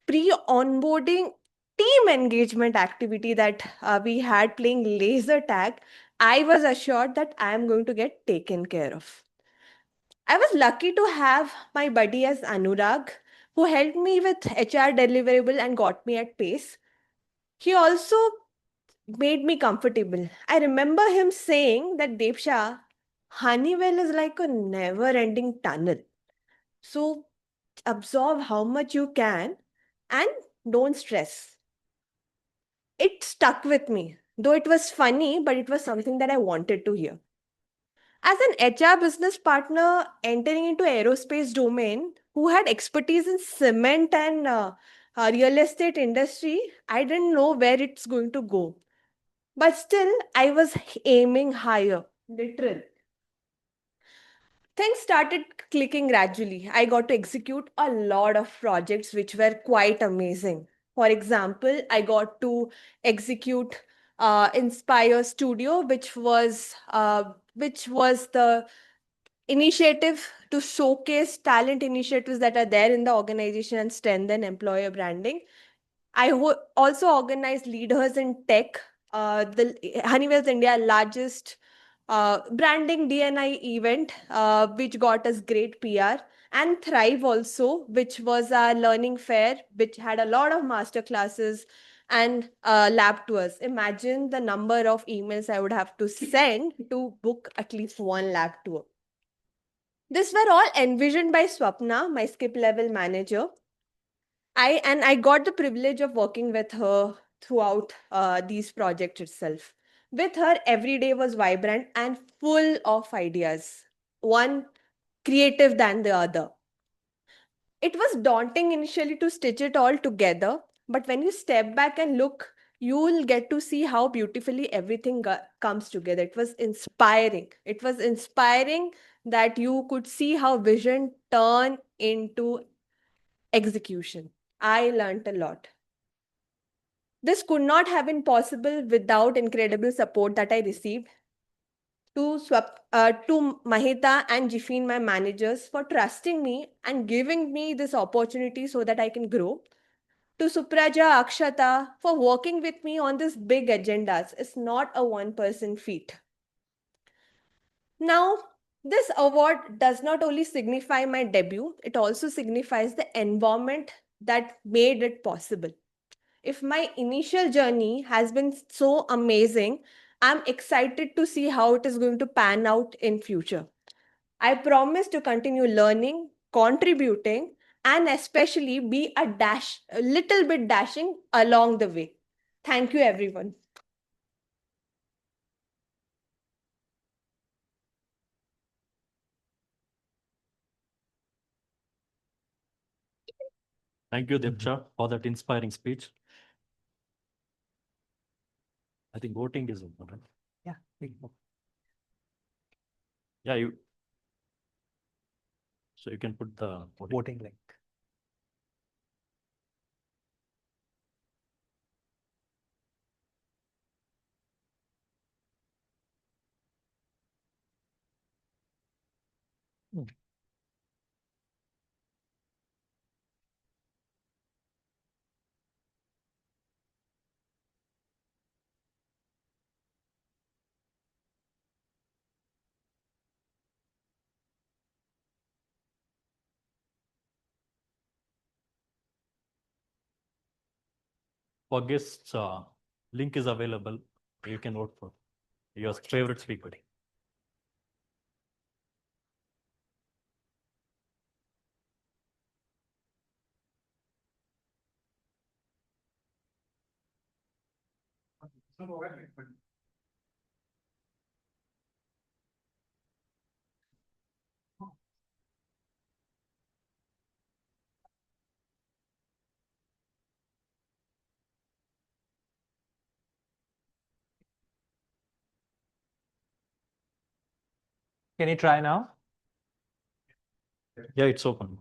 M: pre-onboarding team engagement activity that we had playing laser tag, I was assured that I am going to get taken care of. I was lucky to have my buddy as Anurag, who helped me with HR deliverable and got me at pace. He also made me comfortable. I remember him saying that Devsha, Honeywell is like a never ending tunnel. So absorb how much you can and don't stress. It stuck with me, though it was funny, but it was something that I wanted to hear. As an HR business partner entering into aerospace domain who had expertise in cement and real estate industry, I didn't know where it's going to go. But still, I was aiming higher, literally. Things started clicking gradually. I got to execute a lot of projects which were quite amazing. For example, I got to execute Inspire Studio, which was the initiative to showcase talent initiatives that are there in the organization and strengthen employer branding. Also organized leaders in tech. The Honeywell's India largest branding DNI event, which got us great PR, and Thrive also, which was our learning fair, which had a lot of master classes and lab tours. Imagine the number of emails I would have to send to book at least one lab tour. This were all envisioned by Swapna, my skip level manager. I got the privilege of working with her throughout these projects itself. With her, every day was vibrant and full of ideas, one creative than the other. It was daunting initially to stitch it all together, but when you step back and look, you will get to see how beautifully everything comes together. It was inspiring. It was inspiring that you could see how vision turn into execution. I learned a lot. This could not have been possible without incredible support that I received to Mahita and Jifin, my managers, for trusting me and giving me this opportunity so that I can grow. To Supraja, Akshata, for working with me on these big agendas. It's not a one-person feat. Now, this award does not only signify my debut, it also signifies the environment that made it possible. If my initial journey has been so amazing, I'm excited to see how it is going to pan out in future. I promise to continue learning, contributing, and especially be a little bit dashing along the way. Thank you, everyone.
E: Thank you, Dipsha, for that inspiring speech. I think voting is open, right?
F: Yeah.
E: Yeah, you. So you can put the
F: Voting link.
E: For guests, link is available. You can vote for your favorite speaker.
F: Can you try now?
E: Yeah, it's open.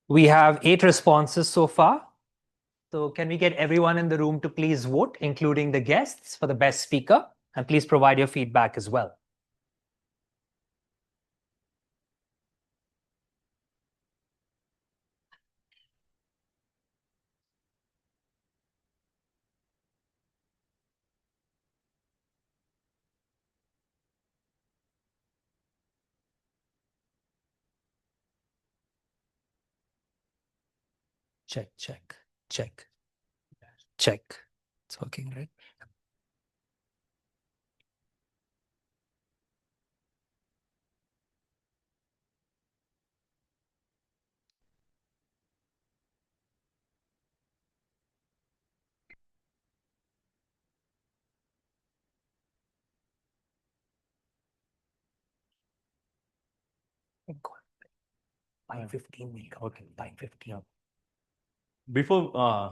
F: We have 8 responses so far. So can we get everyone in the room to please vote, including the guests, for the best speaker? And please provide your feedback as well. Check, check, check, check. It's working, right? By 15 week. Okay, by 15.
E: Before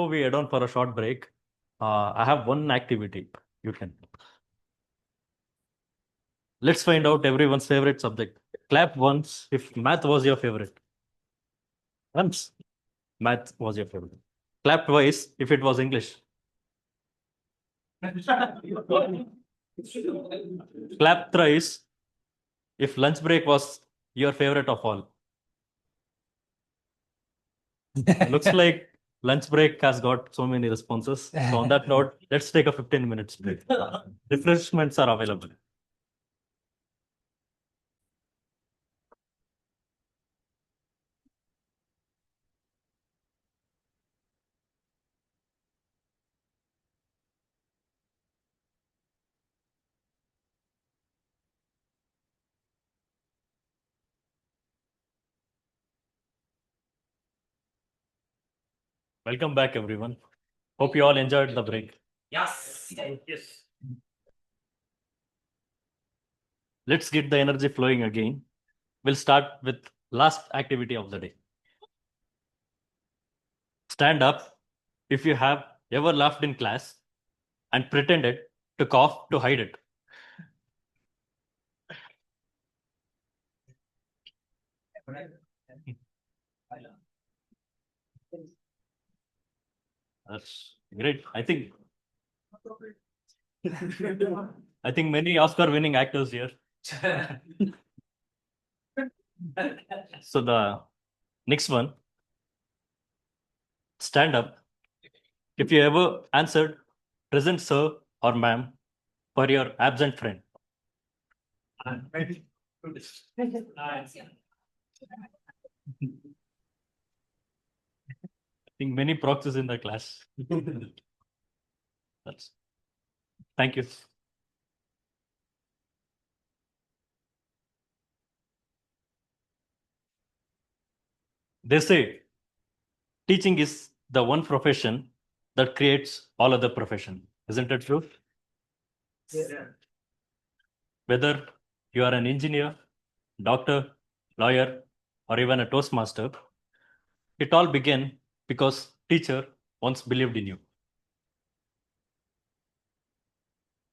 E: we head on for a short break, I have one activity you can. Let's find out everyone's favorite subject. Clap once if math was your favorite. Once math was your favorite. Clap twice if it was English. Clap thrice if lunch break was your favorite of all. Looks like lunch break has got so many responses. So on that note, let's take a 15 minutes break. Refreshments are available. Welcome back, everyone. Hope you all enjoyed the break.
F: Yes. Yes.
E: Let's get the energy flowing again. We'll start with last activity of the day. Stand up if you have ever laughed in class and pretended to cough to hide it. That's great. I think many Oscar-winning actors here. So the next one, stand up if you ever answered present sir or ma'am for your absent friend. I think many proxies in the class. Thank you. They say teaching is the one profession that creates all other profession. Isn't it true? Yeah. Whether you are an engineer, doctor, lawyer, or even a Toastmaster, it all began because teacher once believed in you.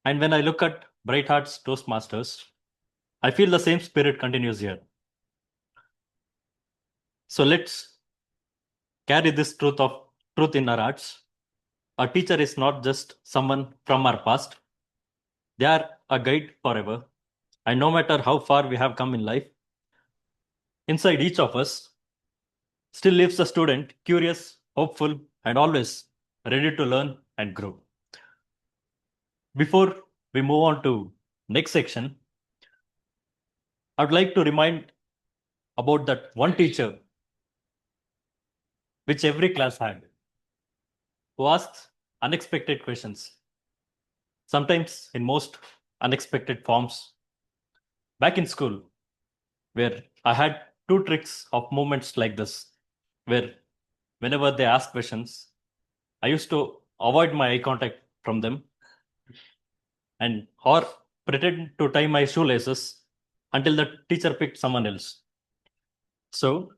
E: And when I look at Bright Hearts Toastmasters, I feel the same spirit continues here. So let's carry this truth in our hearts. A teacher is not just someone from our past. They are a guide forever. And no matter how far we have come in life, inside each of us still lives a student, curious, hopeful, and always ready to learn and grow. Before we move on to next section, I would like to remind about that one teacher which every class had, who asks unexpected questions, sometimes in most unexpected forms. Back in school, where I had two tricks of moments like this, where whenever they asked questions, I used to avoid my eye contact from them and or pretend to tie my shoelaces until the teacher picked someone else. So,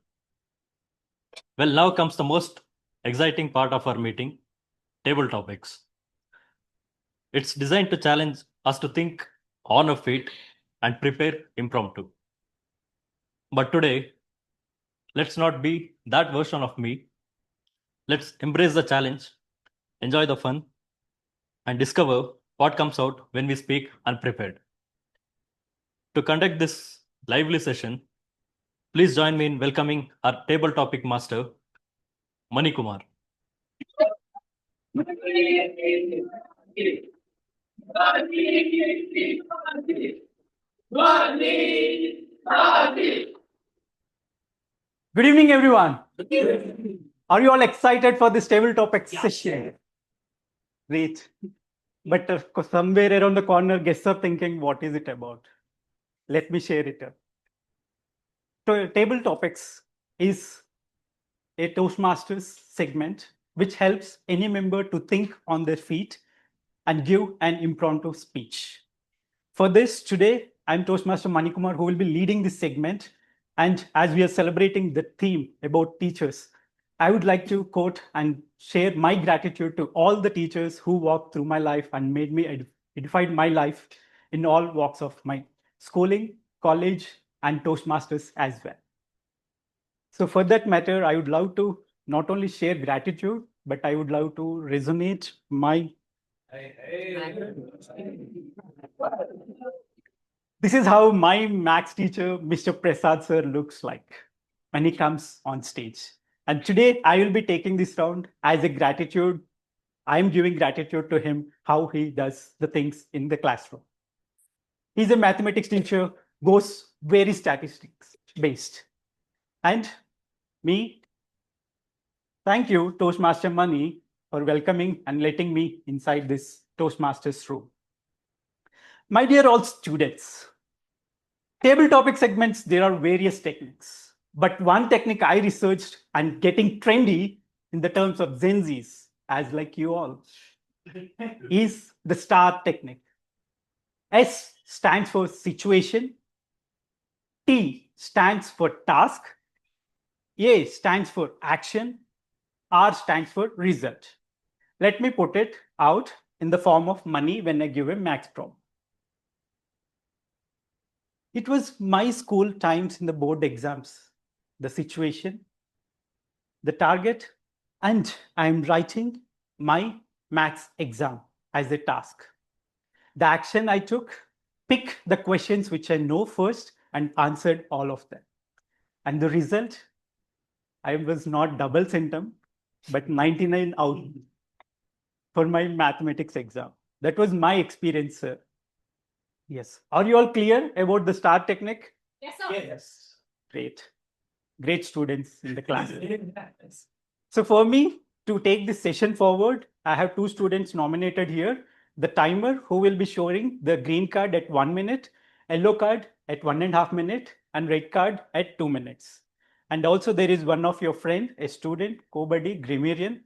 E: well, now comes the most exciting part of our meeting, table topics. It's designed to challenge us to think on our feet and prepare impromptu. But today, Let's not be that version of me. Let's embrace the challenge, enjoy the fun, and discover what comes out when we speak unprepared. To conduct this lively session, please join me in welcoming our table topic master, Mani Kumar.
L: Good evening, everyone. Are you all excited for this table topic session? Great. But somewhere around the corner, guests are thinking, what is it about? Let me share it. So, table topics is a Toastmasters segment which helps any member to think on their feet and give an impromptu speech. For this, today, I'm Toastmaster Manikumar, who will be leading this segment. And as we are celebrating the theme about teachers, I would like to quote and share my gratitude to all the teachers who walked through my life and made me edified my life in all walks of my schooling, college, and Toastmasters as well. So for that matter, I would love to not only share gratitude, but I would love to resonate my. This is how my maths teacher, Mr. Prasad sir, looks like when he comes on stage. And today I will be taking this round as a gratitude. I'm giving gratitude to him, how he does the things in the classroom. He's a mathematics teacher, goes very statistics based. And me, thank you, Toastmaster Mani, for welcoming and letting me inside this Toastmasters room. My dear all students, table topic segments, there are various techniques. But one technique I researched and getting trendy in the terms of Gen Zs, as like you all, is the STAR technique. S stands for situation, T stands for task, A stands for action, R stands for result. Let me put it out in the form of money when I give a max problem. It was my school times in the board exams, the situation, the target, and I'm writing my maths exam as a task. The action I took, pick the questions which I know first and answered all of them. And the result, I was not double centum, but 99 out for my mathematics exam. That was my experience, sir. Yes. Are you all clear about the STAR technique?
G: Yes, sir.
L: Yes. Great. Great students in the class. So for me to take this session forward, I have two students nominated here. The timer who will be showing the green card at 1 minute, yellow card at 1.5 minutes, and red card at 2 minutes. And also there is one of your friend, a student, co-buddy, grammarian,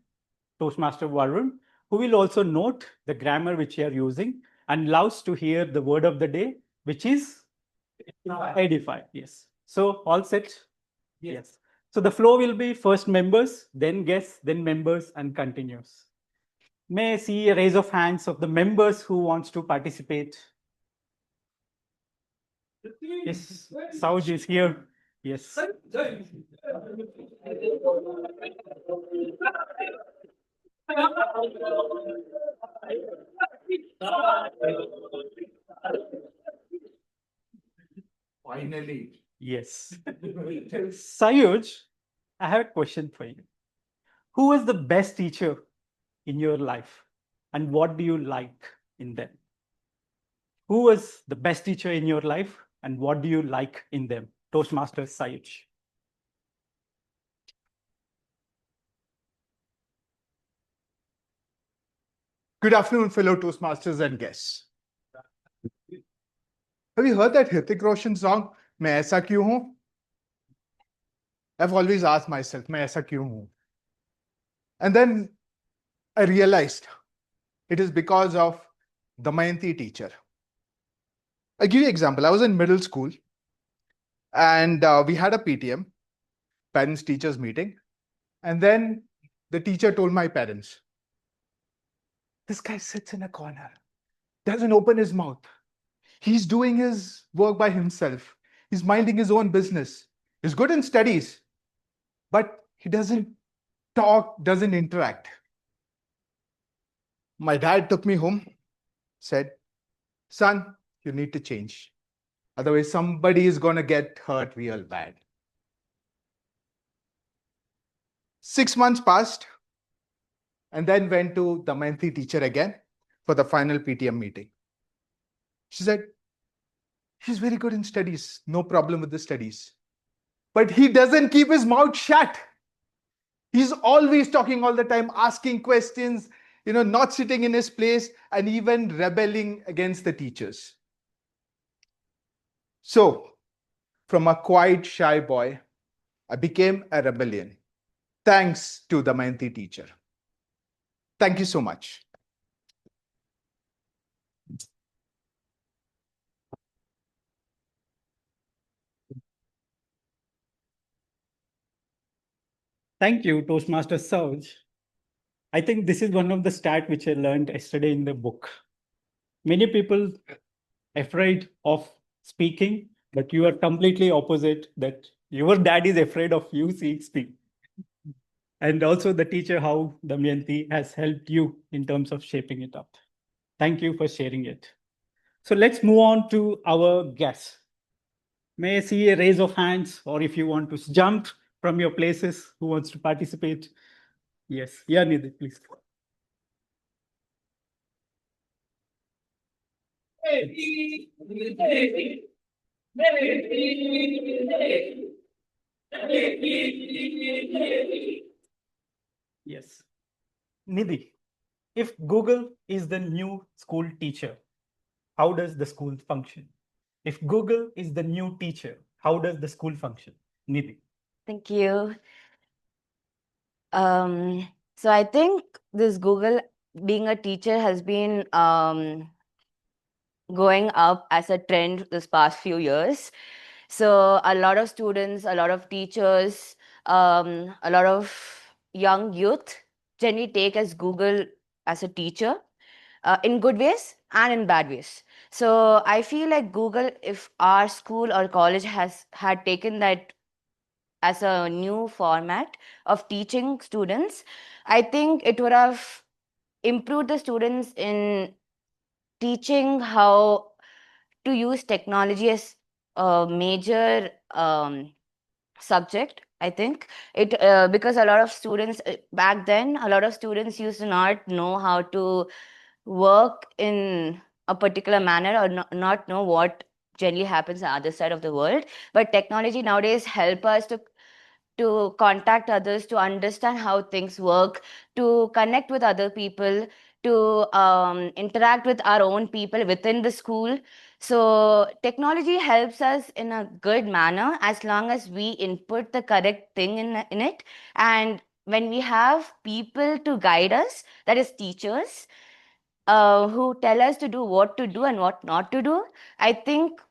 L: Toastmaster Varun, who will also note the grammar which you are using and loves to hear the word of the day, which is edify. Yes. So all set? Yes. So the flow will be first members, then guests, then members, and continues. May I see a raise of hands of the members who wants to participate? Yes, Sauj is here. Yes.
N: Finally.
L: Yes. Sayuj, I have a question for you. Who was the best teacher in your life and what do you like in them? Who was the best teacher in your life and what do you like in them? Toastmaster Sayuj.
N: Good afternoon, fellow Toastmasters and guests. Have you heard that Hrithik Roshan song, मैं ऐसा क्यों हूं? I've always asked myself, मैं ऐसा क्यों हूं? And then I realized it is because of the Damayanti teacher. I'll give you an example. I was in middle school and we had a PTM, parents teachers meeting. And then the teacher told my parents, this guy sits in a corner, doesn't open his mouth. He's doing his work by himself. He's minding his own business. He's good in studies, but he doesn't talk, doesn't interact. My dad took me home, said, son, you need to change. Otherwise, somebody is going to get hurt real bad. 6 months passed, and then went to the Damayanti teacher again for the final PTM meeting. She said, he's very good in studies, no problem with the studies. But he doesn't keep his mouth shut. He's always talking all the time, asking questions, not sitting in his place, and even rebelling against the teachers. So, from a quiet, shy boy, I became a rebellion, thanks to the Damayanti teacher. Thank you so much.
O: Thank you, Toastmaster Serge. I think this is one of the stat which I learned yesterday in the book. Many people afraid of speaking, but you are completely opposite, that your dad is afraid of you speak. And also the teacher, how Damayanti has helped you in terms of shaping it up. Thank you for sharing it. So let's move on to our guests. May I see a raise of hands, or if you want to jump from your places, who wants to participate? Yes, yeah, Nidhi, please. Yes. Nidhi, if Google is the new school teacher, how does the school function? If Google is the new teacher, how does the school function? Nidhi.
C: Thank you. So I think this Google being a teacher has been going up as a trend this past few years. So a lot of students, a lot of teachers, a lot of young youth generally take as Google as a teacher in good ways and in bad ways. So I feel like Google, if our school or college had taken that as a new format of teaching students, I think it would have improved the students in teaching how to use technology as a major subject. I think it because a lot of students back then, a lot of students used to not know how to work in a particular manner, or not know what generally happens on the other side of the world. But technology nowadays help us to contact others, to understand how things work, to connect with other people, to interact with our own people within the school. So technology helps us in a good manner as long as we input the correct thing in it. And when we have people to guide us, that is teachers, who tell us to do what to do and what not to do, I think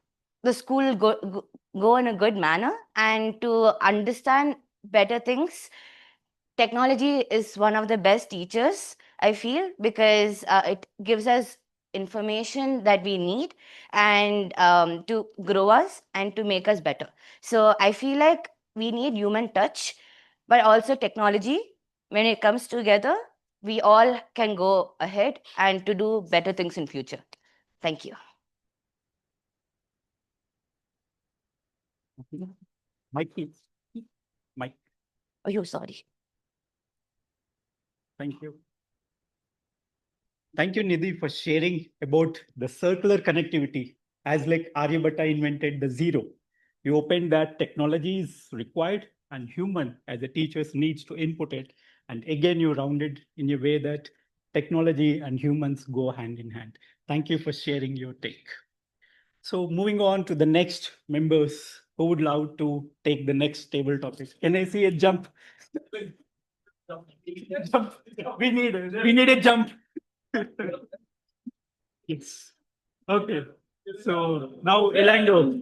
C: the school will go in a good manner. And to understand better things, technology is one of the best teachers, I feel, because it gives us information that we need, and to grow us and to make us better. So I feel like we need human touch, but also technology. When it comes together, we all can go ahead and to do better things in future. Thank you.
O: Mike, please. Mike.
C: Oh, you sorry.
O: Thank you. Thank you, Nidhi, for sharing about the circular connectivity. As like Aryabhatta invented the zero, you opened that technology is required and human as a teacher needs to input it. And again, you rounded in a way that technology and humans go hand in hand. Thank you for sharing your take. So moving on to the next members who would love to take the next table topic. Can I see a jump? Jump. We need a jump. Yes. Okay. So now Elango.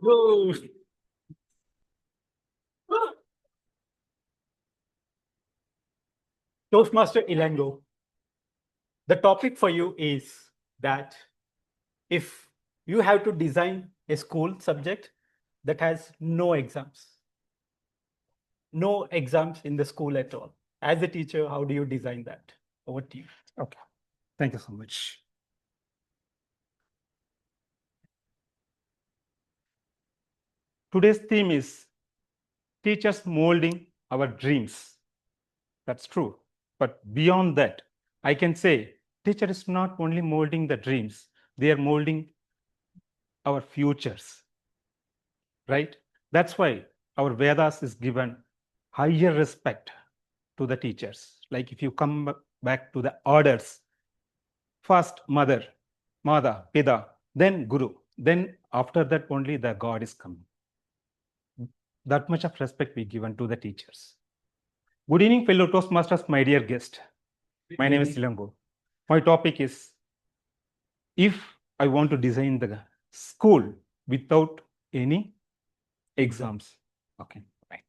O: Go. Toastmaster Elango. The topic for you is that if You have to design a school subject that has no exams. No exams in the school at all. As a teacher, how do you design that? Over to you.
N: Okay. Thank you so much. Today's theme is teachers molding our dreams. That's true. But beyond that, I can say teacher is not only molding the dreams, they are molding our futures. Right? That's why our Vedas is given higher respect to the teachers. Like if you come back to the orders, first mother, Mada, Pida, then Guru, then after that only the God is coming. That much of respect we given to the teachers. Good evening, fellow Toastmasters, my dear guest. My name is Silango. My topic is, if I want to design the school without any exams. Okay, right.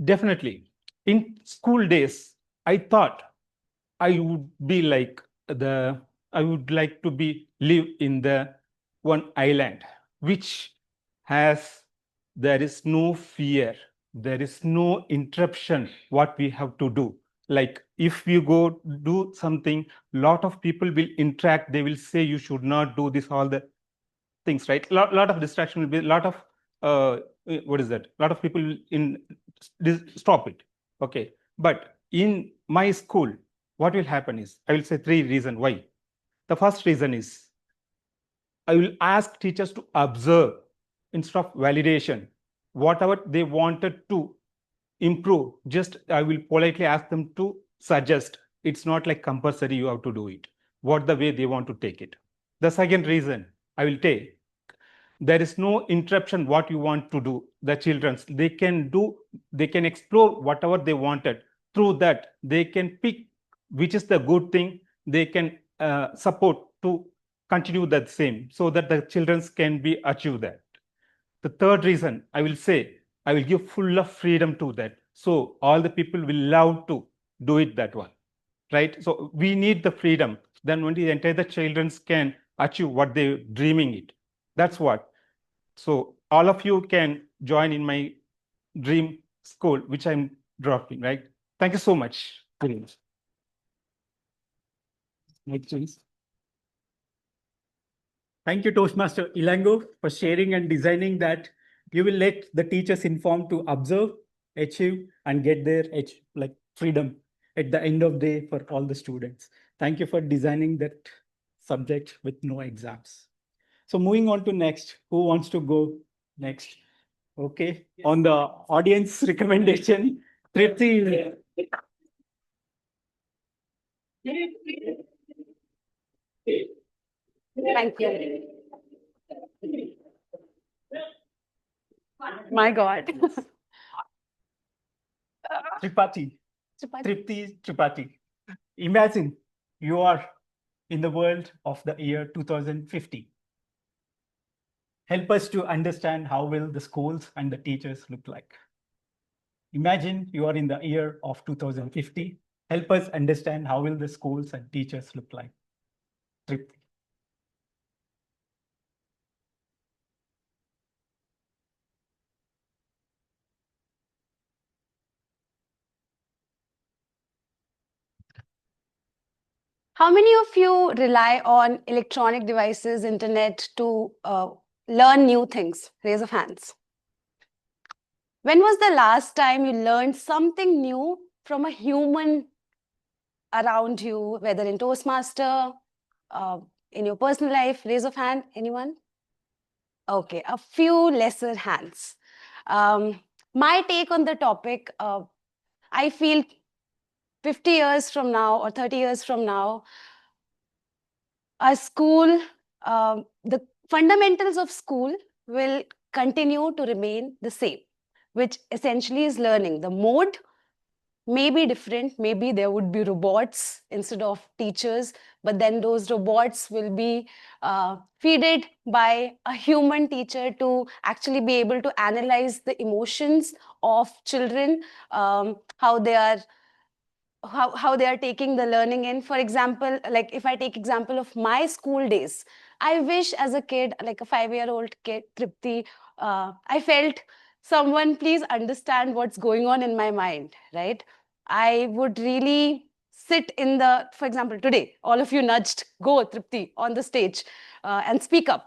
N: Definitely. In school days, I thought I would be like I would like to live in the one island, which there is no fear, there is no interruption what we have to do. Like if you go do something, lot of people will interact, they will say you should not do this, all the things, right? Lot of distraction will be, lot of what is that? Lot of people stop it. Okay, but in my school, what will happen is, I will say 3 reasons why. The first reason is, I will ask teachers to observe instead of validation. Whatever they wanted to improve, just I will politely ask them to suggest. It's not like compulsory you have to do it, what the way they want to take it. The second reason I will take, there is no interruption what you want to do. The children, they can explore whatever they wanted. Through that, they can pick which is the good thing, they can support to continue that same, so that the children can be achieve that. The third reason I will say, I will give full of freedom to that, so all the people will love to do it that one, right? So we need the freedom, then only the entire children can achieve what they're dreaming it. That's what. So all of you can join in my dream school, which I'm dropping, right? Thank you so much.
O: Next, please. Thank you, Toastmaster Ilango, for sharing and designing that. You will let the teachers inform to observe, achieve, and get their like freedom at the end of the day for all the students. Thank you for designing that subject with no exams. So moving on to next, who wants to go next? Okay, on the audience recommendation, Tripti.
P: Thank you. My God.
O: Tripathi. Tripti Tripathi. Imagine you are in the world of the year 2050. Help us to understand how will the schools and the teachers look like. Imagine you are in the year of 2050. Help us understand how will the schools and teachers look like. Tripti.
P: How many of you rely on electronic devices, internet to learn new things? Raise of hands. When was the last time you learned something new from a human around you, whether in Toastmaster, in your personal life? Raise of hand, anyone? Okay, a few lesser hands. My take on the topic, I feel 50 years from now or 30 years from now, a school, the fundamentals of school will continue to remain the same, which essentially is learning. The mode may be different. Maybe there would be robots instead of teachers, but then those robots will be fed by a human teacher to actually be able to analyze the emotions of children, how they are how they are taking the learning in. For example, like if I take example of my school days, I wish as a kid, like a 5-year-old kid, Tripti, I felt someone please understand what's going on in my mind, right? I would really sit in the, for example, today, all of you nudged, go Tripti on the stage and speak up.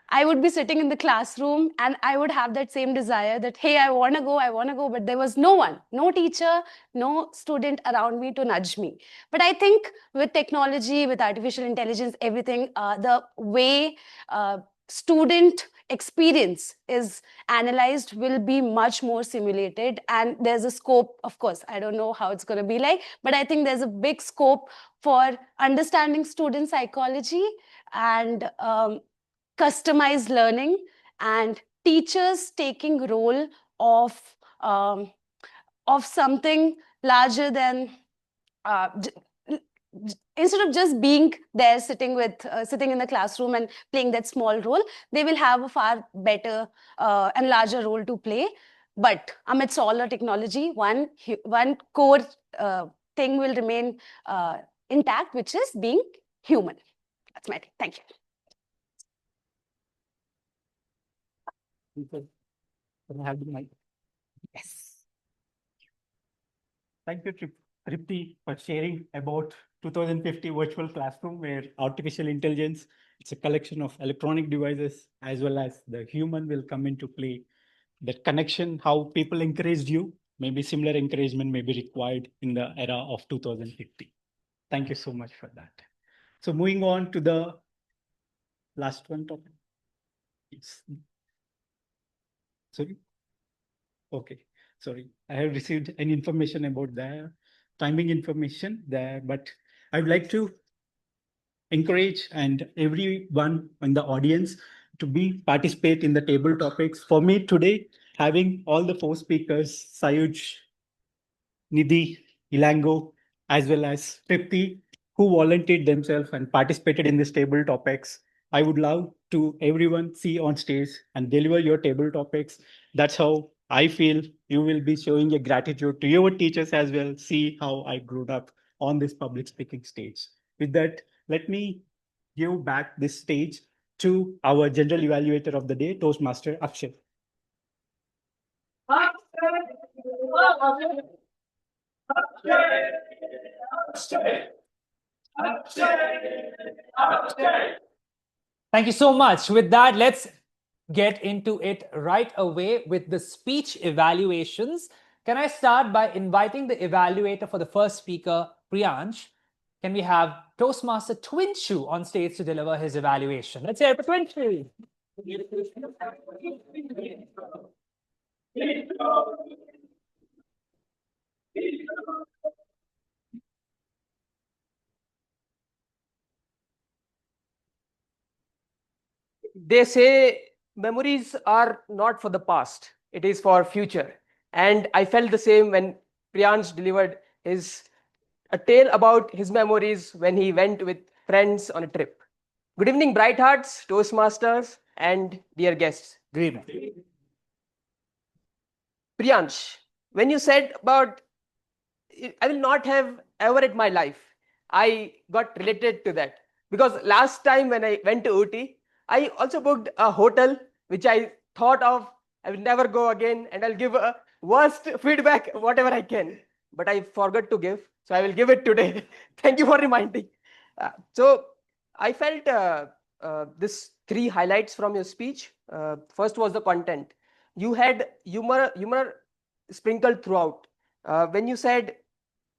P: I would be sitting in the classroom and I would have that same desire that, hey, I want to go, but there was no one, no teacher, no student around me to nudge me. But I think with technology, with artificial intelligence, everything, the way student experience is analyzed will be much more simulated. And there's a scope, of course, I don't know how it's going to be like, but I think there's a big scope for understanding student psychology and customized learning, and teachers taking role of something larger than instead of just being there sitting in the classroom and playing that small role, they will have a far better and larger role to play. But amidst all the technology, one core thing will remain intact, which is being human. That's my thing. Thank you.
O: Can I have the mic? Yes. Thank you, Tripti, for sharing about 2050 virtual classroom where artificial intelligence, it's a collection of electronic devices as well as the human will come into play. That connection, how people encouraged you, maybe similar encouragement may be required in the era of 2050. Thank you so much for that. So moving on to the last one topic. Yes. Sorry. Okay. Sorry. I have received any information about the timing information there, but I would like to encourage and everyone in the audience to participate in the table topics. For me today, having all the 4 speakers, Sayuj, Nidhi, Ilango, as well as Tripti, who volunteered themselves and participated in these table topics. I would love to everyone see on stage and deliver your table topics. That's how I feel you will be showing a gratitude to your teachers as well. See how I grew up on this public speaking stage. With that, let me give back this stage to our general evaluator of the day, Toastmaster Akshay.
F: Thank you so much. With that, let's get into it right away with the speech evaluations. Can I start by inviting the evaluator for the first speaker, Priyansh? Can we have Toastmaster Twinshu on stage to deliver his evaluation? Let's hear it for Twinshu.
J: They say memories are not for the past, it is for future. And I felt the same when Priyansh delivered a tale about his memories when he went with friends on a trip. Good evening, bright hearts, Toastmasters, and dear guests.
F: Good evening.
J: Priyansh, when you said about I will not have ever in my life, I got related to that. Because last time when I went to Ooty, I also booked a hotel which I thought of I will never go again and I'll give a worst feedback whatever I can. But I forgot to give, so I will give it today. Thank you for reminding. So I felt this 3 highlights from your speech. First was the content. You had humor sprinkled throughout. When you said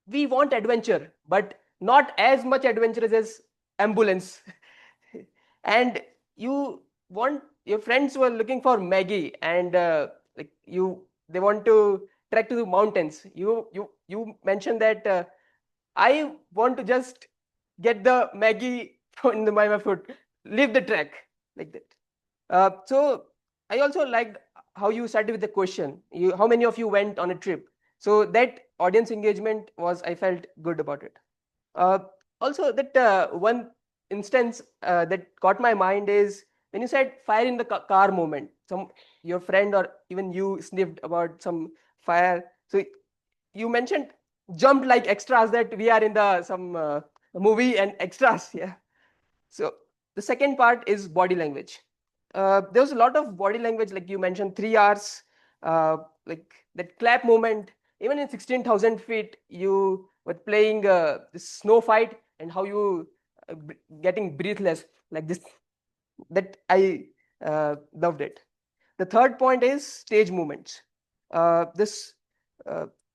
J: we want adventure, but not as much adventurous as ambulance. And you want your friends were looking for Maggie, and they want to trek to the mountains. You mentioned that I want to just get the Maggie in my foot, leave the trek like that. So I also liked how you started with the question. How many of you went on a trip? So that audience engagement I felt good about it. Also, that one instance that caught my mind is when you said fire in the car moment. Your friend or even you sniffed about some fire. So you mentioned jumped like extras that we are in the some movie and extras. Yeah. So the second part is body language. There was a lot of body language, like you mentioned, 3 hours, like that clap moment. Even in 16,000 feet, you were playing this snow fight, and how you getting breathless like this. That I loved it. The third point is stage movements. This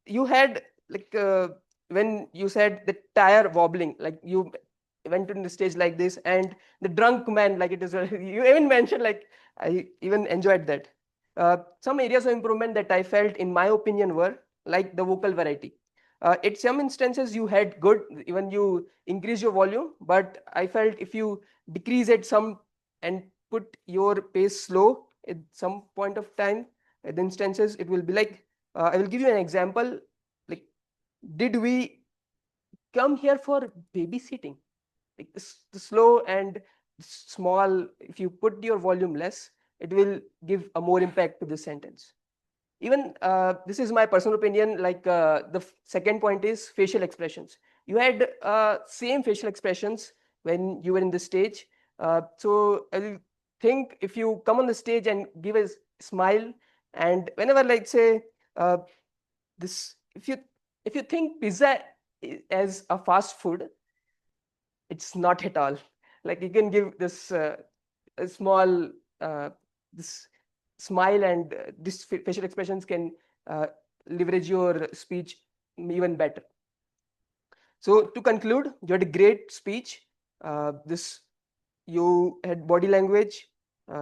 J: you had like when you said the tire wobbling, like you went to the stage like this, and the drunk man, like it is. You even mentioned, like I even enjoyed that. Some areas of improvement that I felt, in my opinion, were like the vocal variety. At some instances, you had good, even you increase your volume, but I felt if you decrease it some and put your pace slow at some point of time, at the instances, it will be like, I will give you an example. Like, did we come here for babysitting? Like the slow and small, if you put your volume less, it will give a more impact to the sentence. Even this is my personal opinion, like the second point is facial expressions. You had same facial expressions when you were in the stage. So I think if you come on the stage and give a smile, and whenever, like say this, if you think pizza as a fast food, it's not at all. Like you can give this a small this smile, and this facial expressions can leverage your speech even better. So to conclude, you had a great speech. This you had body language,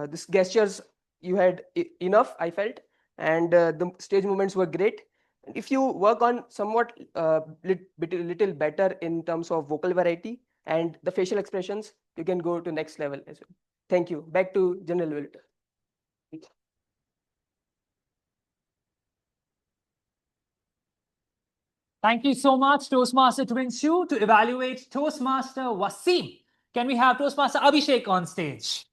J: this gestures you had enough, I felt, and the stage movements were great. If you work on somewhat little better in terms of vocal variety and the facial expressions, you can go to next level as well. Thank you. Back to General Evaluator.
F: Thank you so much, Toastmaster Twinsu. To evaluate Toastmaster Wasim, can we have Toastmaster Abhishek on stage?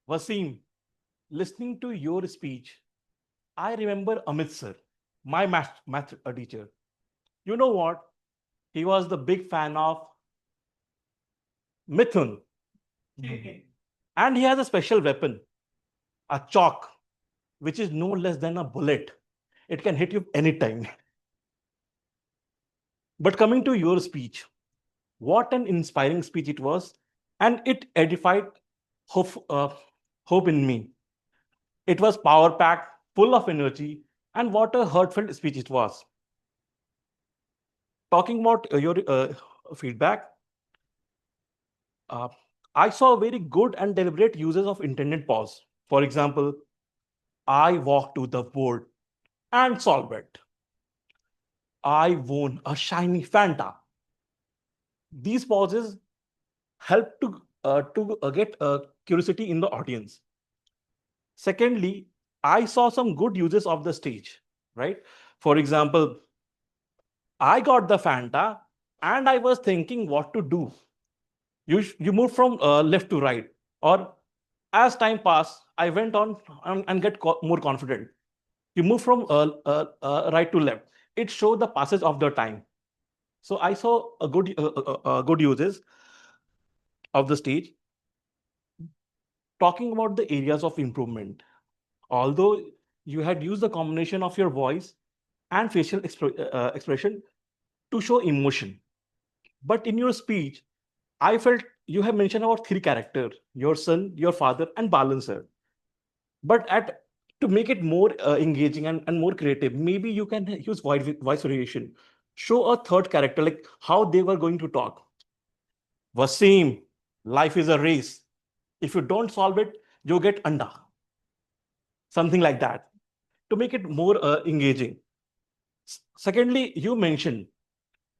K: Wasim, listening to your speech, I remember Amit sir, my math teacher. You know what? He was the big fan of Mithun. And he has a special weapon, a chalk, which is no less than a bullet. It can hit you anytime. But coming to your speech, what an inspiring speech it was, and it edified hope in me. It was power packed, full of energy, and what a heartfelt speech it was. Talking about your feedback, I saw very good and deliberate uses of intended pause. For example, I walked to the board and solved it. I won a shiny Fanta. These pauses help to get curiosity in the audience. Secondly, I saw some good uses of the stage, right? For example, I got the Fanta and I was thinking what to do. You move from left to right, or as time passed, I went on and get more confident. You move from right to left. It showed the passage of the time. So I saw a good uses of the stage. Talking about the areas of improvement, although you had used the combination of your voice and facial expression to show emotion, but in your speech, I felt you have mentioned about three characters: your son, your father, and balancer. But at to make it more engaging and more creative, maybe you can use voice variation. Show a third character, like how they were going to talk. Wasim, life is a race. If you don't solve it, you get anda. Something like that to make it more engaging. Secondly, you mentioned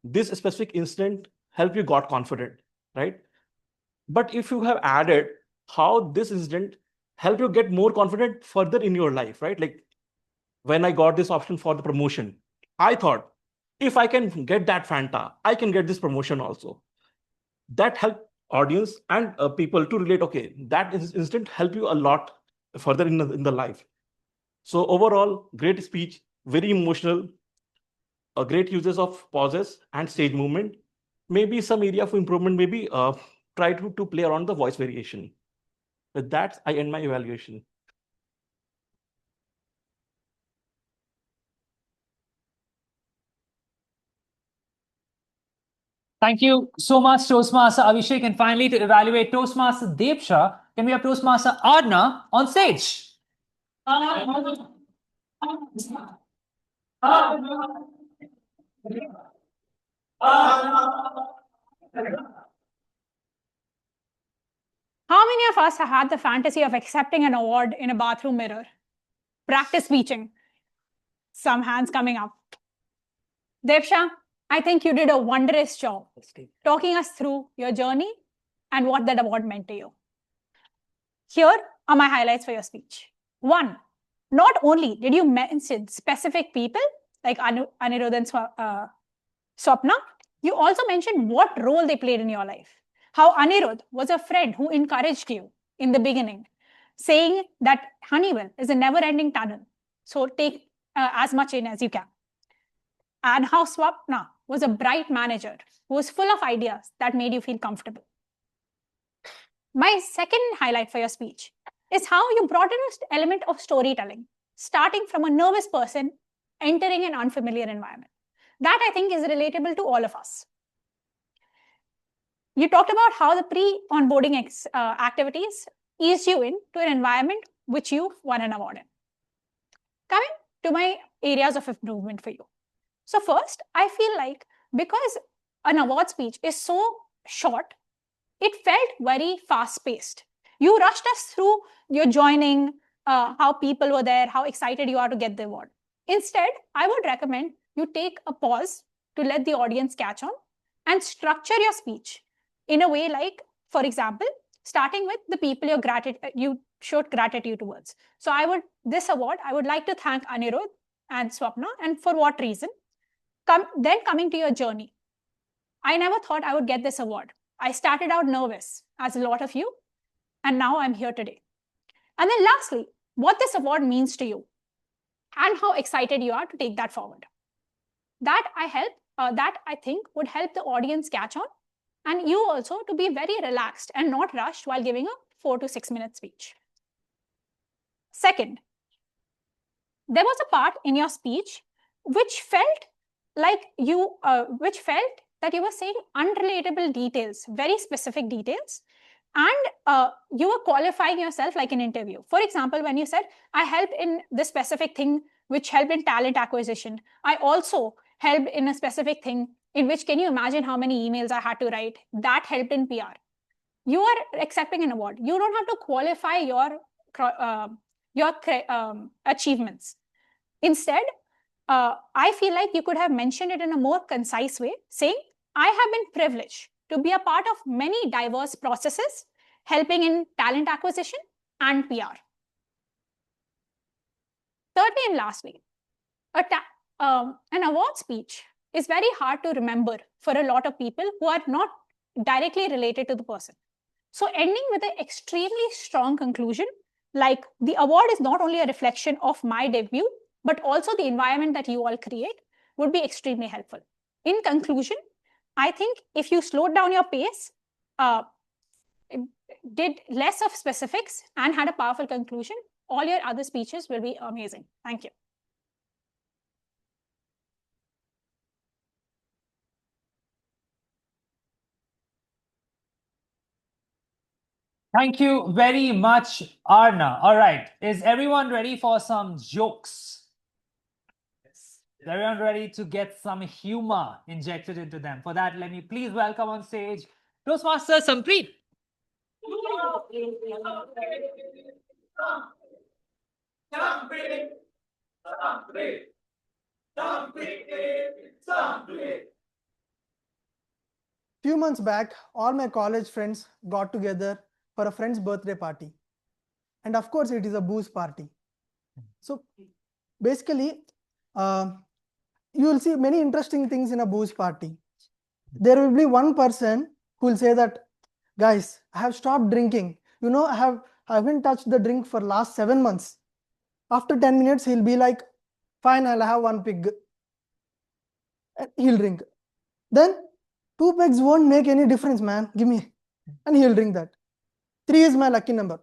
K: this specific incident helped you got confident, right? But if you have added how this incident helped you get more confident further in your life, right? Like when I got this option for the promotion, I thought if I can get that Fanta, I can get this promotion also. that help audience and people to relate. Okay, that instant help you a lot further in the life. So overall, great speech, very emotional, a great uses of pauses and stage movement. Maybe some area of improvement, maybe try to play around the voice variation. With that, I end my evaluation.
F: Thank you so much, Toastmaster Abhishek. And finally, to evaluate Toastmaster Deepsha, can we have Toastmaster Adna on stage?
G: How many of us have had the fantasy of accepting an award in a bathroom mirror? Practice speeching. Some hands coming up. Devsha, I think you did a wondrous job talking us through your journey and what that award meant to you. Here are my highlights for your speech. 1, not only did you mention specific people like Anirudh and Swapna, you also mentioned what role they played in your life. How Anirudh was a friend who encouraged you in the beginning, saying that Honeywell is a never-ending tunnel, so take as much in as you can. And how Swapna was a bright manager who was full of ideas that made you feel comfortable. My second highlight for your speech is how you brought in an element of storytelling, starting from a nervous person entering an unfamiliar environment. That, I think, is relatable to all of us. You talked about how the pre-onboarding activities eased you into an environment which you won an award in. Coming to my areas of improvement for you. So first, I feel like because an award speech is so short, it felt very fast-paced. You rushed us through your joining, how people were there, how excited you are to get the award. Instead, I would recommend you take a pause to let the audience catch on and structure your speech in a way like, for example, starting with the people you showed gratitude towards. So this award, I would like to thank Anirudh and Swapna, and for what reason? Then coming to your journey. I never thought I would get this award. I started out nervous, as a lot of you, and now I'm here today. And then lastly, what this award means to you and how excited you are to take that forward. That I think would help the audience catch on, and you also to be very relaxed and not rushed while giving a 4 to 6 minute speech. Second, there was a part in your speech which felt like that you were saying unrelatable details, very specific details, and you were qualifying yourself like an interview. For example, when you said, I helped in this specific thing which helped in talent acquisition. I also helped in a specific thing in which, can you imagine how many emails I had to write? That helped in PR. You are accepting an award. You don't have to qualify your achievements. Instead, I feel like you could have mentioned it in a more concise way, saying, I have been privileged to be a part of many diverse processes, helping in talent acquisition and PR. Thirdly and lastly, an award speech is very hard to remember for a lot of people who are not directly related to the person. So ending with an extremely strong conclusion, like the award is not only a reflection of my debut, but also the environment that you all create, would be extremely helpful. In conclusion, I think if you slowed down your pace, did less of specifics, and had a powerful conclusion, all your other speeches will be amazing. Thank you.
F: Thank you very much, Arna. All right, is everyone ready for some jokes? Yes. Is everyone ready to get some humor injected into them? For that, let me please welcome on stage Toastmaster Sampreet.
I: Few months back, all my college friends got together for a friend's birthday party. And of course, it is a booze party. So basically, you will see many interesting things in a booze party. There will be one person who will say that, guys, I have stopped drinking. You know, I haven't touched the drink for last 7 months. After 10 minutes, he'll be like, fine, I'll have 1 peg. And he'll drink. Then 2 pegs won't make any difference, man. Give me. And he'll drink that. 3 is my lucky number.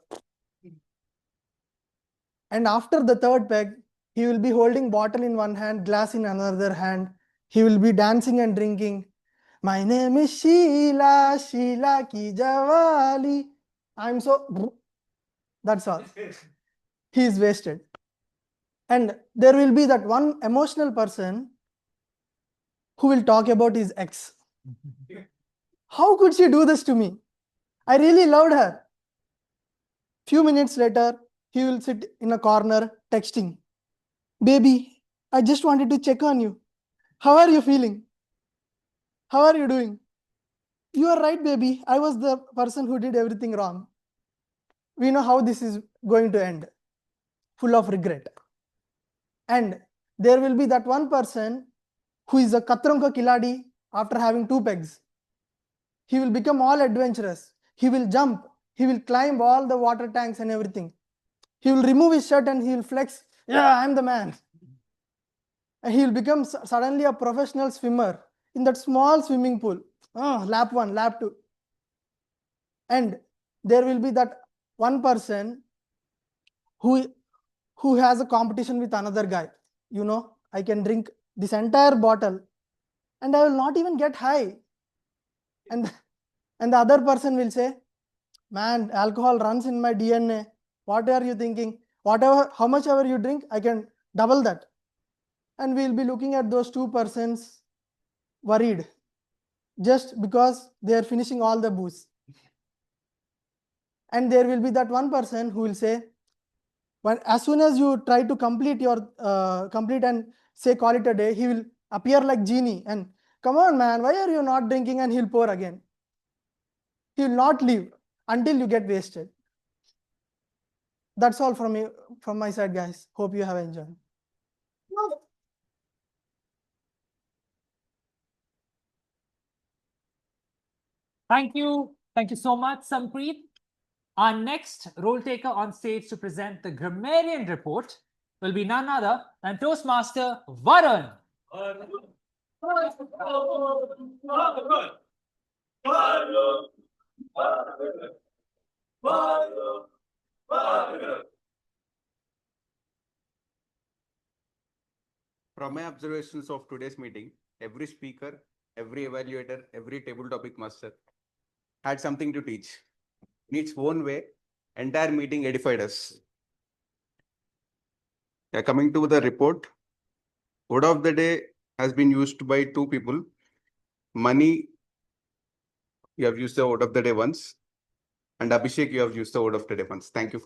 I: And after the 3rd peg, he will be holding bottle in one hand, glass in another hand. He will be dancing and drinking. My name is Sheila, Sheila ki Jawali. I'm so... That's all. He is wasted. And there will be that one emotional person who will talk about his ex. How could she do this to me? I really loved her. Few minutes later, he will sit in a corner texting. Baby, I just wanted to check on you. How are you feeling? How are you doing? You are right, baby. I was the person who did everything wrong. We know how this is going to end. Full of regret. And there will be that one person who is a Katranka Kiladi after having 2 pegs. He will become all adventurous. He will jump. He will climb all the water tanks and everything. He will remove his shirt and he will flex. Yeah, I'm the man. And he will become suddenly a professional swimmer in that small swimming pool. Oh, lap 1, lap 2. And there will be that one person who has a competition with another guy. You know, I can drink this entire bottle and I will not even get high. And the other person will say, man, alcohol runs in my DNA. What are you thinking? Whatever, how much ever you drink, I can double that. And we'll be looking at those 2 persons worried just because they are finishing all the booze. And there will be that one person who will say, when as soon as you try to complete and say call it a day, he will appear like genie and come on, man, why are you not drinking? And he'll pour again. He will not leave until you get wasted. That's all from me, from my side, guys. Hope you have enjoyed.
F: Thank you. Thank you so much, Sampreet. Our next role taker on stage to present the grammarian report will be none other than Toastmaster Varun.
H: From my observations of today's meeting, every speaker, every evaluator, every table topic master had something to teach. In its own way, entire meeting edified us. Yeah, coming to the report, word of the day has been used by 2 people. Money, you have used the word of the day once. And Abhishek, you have used the word of the day once. Thank you.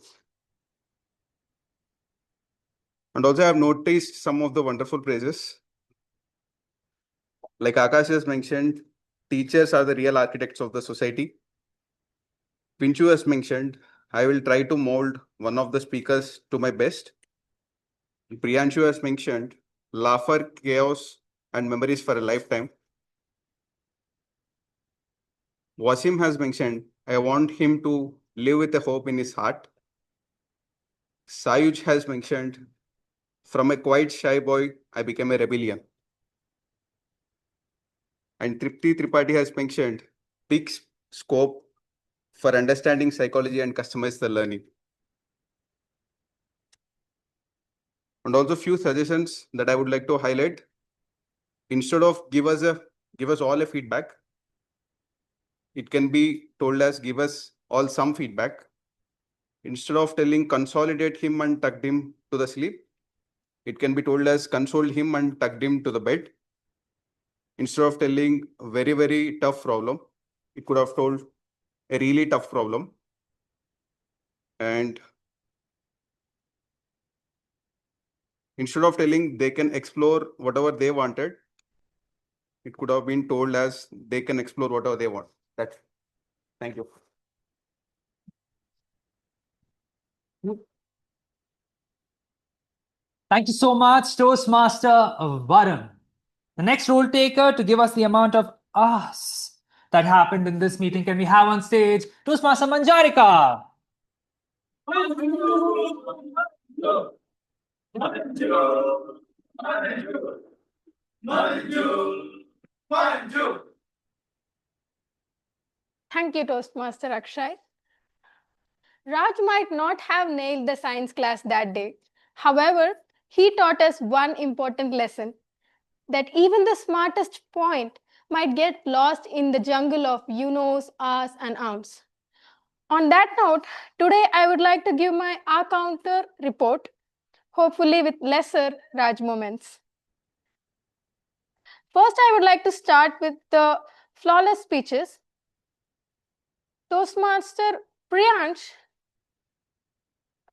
H: And also I have noticed some of the wonderful praises. Like Akash has mentioned, teachers are the real architects of the society. Pinchu has mentioned, I will try to mold one of the speakers to my best. Priyanshu has mentioned, laughter, chaos, and memories for a lifetime. Wasim has mentioned, I want him to live with a hope in his heart. Sayuj has mentioned, from a quiet shy boy, I became a rebellion. And Tripti Tripathi has mentioned, big scope for understanding psychology and customize the learning. And also few suggestions that I would like to highlight. Instead of give us all a feedback, it can be told as give us all some feedback. Instead of telling consolidate him and tucked him to the sleep, it can be told as console him and tucked him to the bed. Instead of telling very, very tough problem, it could have told a really tough problem. And instead of telling they can explore whatever they wanted, it could have been told as they can explore whatever they want. That's it. Thank you.
F: Thank you so much, Toastmaster Varun. The next role taker to give us the amount of ahs that happened in this meeting. Can we have on stage Toastmaster Manjarika?
G: Thank you, Toastmaster Akshay. Raj might not have nailed the science class that day. However, he taught us one important lesson, that even the smartest point might get lost in the jungle of you knows, us, and ounce. On that note, today I would like to give my R counter report, hopefully with lesser Raj moments. First, I would like to start with the flawless speeches. Toastmaster Priyansh,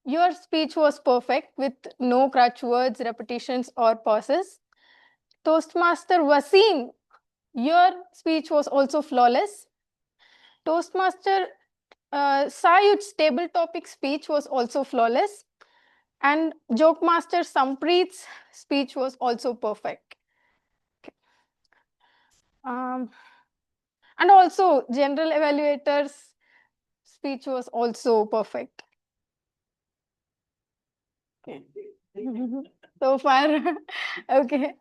G: your speech was perfect with no crutch words, repetitions, or pauses. Toastmaster Wasim, your speech was also flawless. Toastmaster Sayud's table topic speech was also flawless. And Joke Master Sampreet's speech was also perfect. Okay. And also, General Evaluator's speech was also perfect. Okay. So far, okay.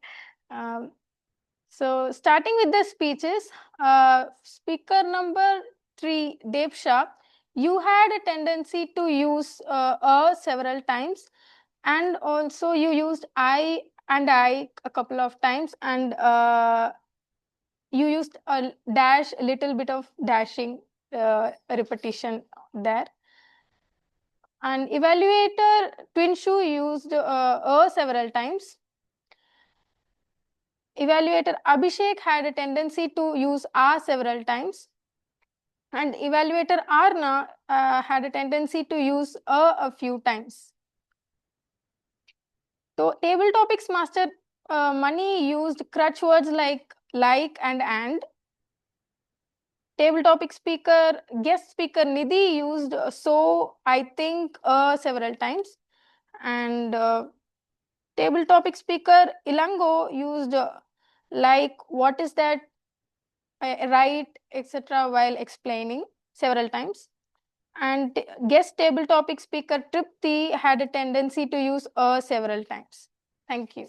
G: So starting with the speeches, speaker number 3, Dev Shah, you had a tendency to use several times, and also you used I and I a couple of times, and you used a little bit of dashing repetition there. And evaluator Twinshu used several times. Evaluator Abhishek had a tendency to use several times. And evaluator Arna had a tendency to use a few times. So table topics master Mani used crutch words like and. Table topic speaker, guest speaker Nidhi used so, I think several times. And table topic speaker Ilango used like, what is that, right, etc. while explaining several times. And guest table topic speaker Tripti had a tendency to use several times. Thank you.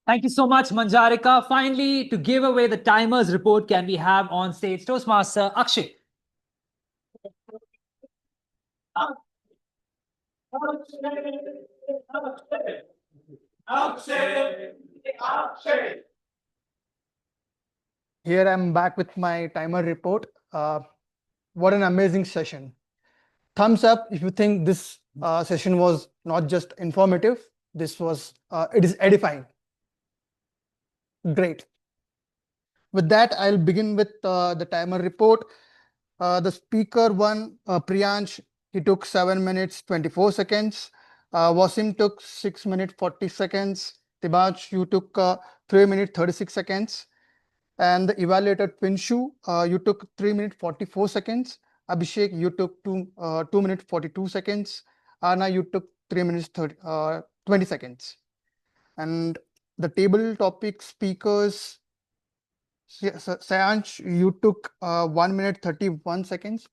F: Thank you so much, Manjarika. Finally, to give away the timer's report, can we have on stage Toastmaster Akshay?
I: Here I'm back with my timer report. What an amazing session. Thumbs up if you think this session was not just informative, it is edifying. Great. With that, I'll begin with the timer report. The speaker one, Priyansh, he took 7 minutes, 24 seconds. Wasim took 6 minutes, 40 seconds. Tibaj, you took 3 minutes, 36 seconds. And the evaluator Twinshu, you took 3 minutes, 44 seconds. Abhishek, you took 2 minutes, 42 seconds. Anna, you took 3 minutes, 20 seconds. And the table topic speakers, Sayansh, you took 1 minute 31 seconds.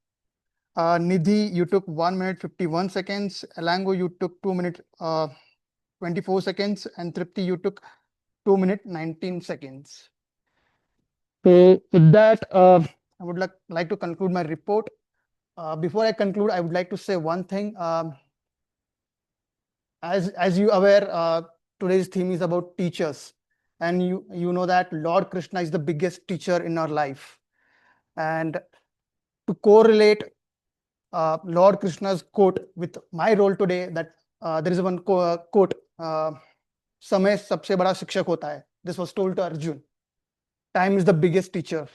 I: Nidhi, you took 1 minute 51 seconds. Elango, you took 2 minutes 24 seconds. And Tripti, you took 2 minutes 19 seconds. So with that, I would like to conclude my report. Before I conclude, I would like to say one thing. As you are aware, today's theme is about teachers. And you know that Lord Krishna is the biggest teacher in our life. And to correlate Lord Krishna's quote with my role today, that there is one quote, समय सबसे बड़ा शिक्षक होता है. This was told to Arjun. Time is the biggest teacher.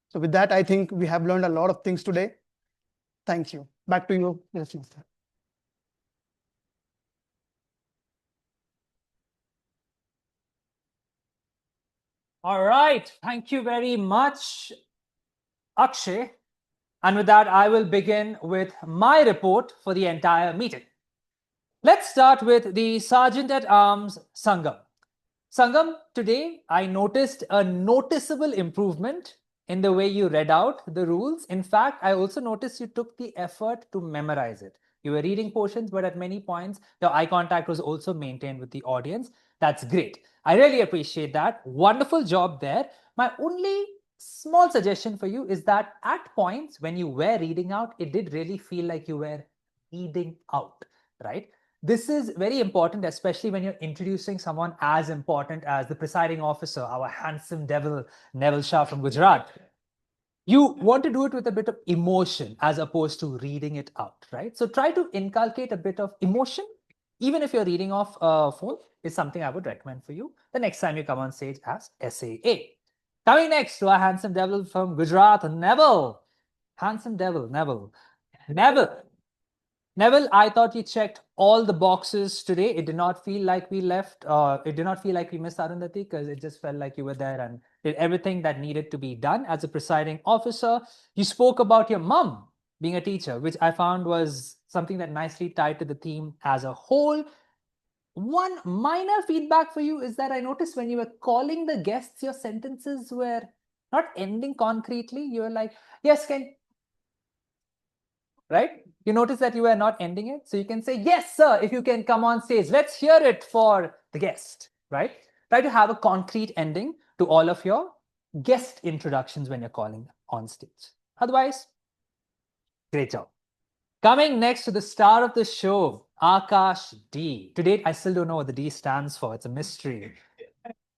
I: So with that, I think we have learned a lot of things today. Thank you. Back to you, yes, Master.
F: All right. Thank you very much, Akshay. And with that, I will begin with my report for the entire meeting. Let's start with the Sergeant at Arms, Sangam. Sangam, today I noticed a noticeable improvement in the way you read out the rules. In fact, I also noticed you took the effort to memorize it. You were reading portions, but at many points, your eye contact was also maintained with the audience. That's great. I really appreciate that. Wonderful job there. My only small suggestion for you is that at points when you were reading out, it did really feel like you were reading out, right? This is very important, especially when you're introducing someone as important as the presiding officer, our handsome devil, Neville Shah from Gujarat. You want to do it with a bit of emotion as opposed to reading it out, right? So try to inculcate a bit of emotion, even if you're reading off a phone, is something I would recommend for you the next time you come on stage as SAA. Coming next to our handsome devil from Gujarat, Neville. Handsome devil, Neville. Neville. Neville, I thought you checked all the boxes today. It did not feel like we left, it did not feel like we missed Arundhati because it just felt like you were there and did everything that needed to be done as a presiding officer. You spoke about your mom being a teacher, which I found was something that nicely tied to the theme as a whole. One minor feedback for you is that I noticed when you were calling the guests, your sentences were not ending concretely. You were like, yes, can, right? You notice that you were not ending it. So you can say, yes, sir, if you can come on stage. Let's hear it for the guest, right? Try to have a concrete ending to all of your guest introductions when you're calling on stage. Otherwise, great job. Coming next to the star of the show, Akash D. To date, I still don't know what the D stands for. It's a mystery.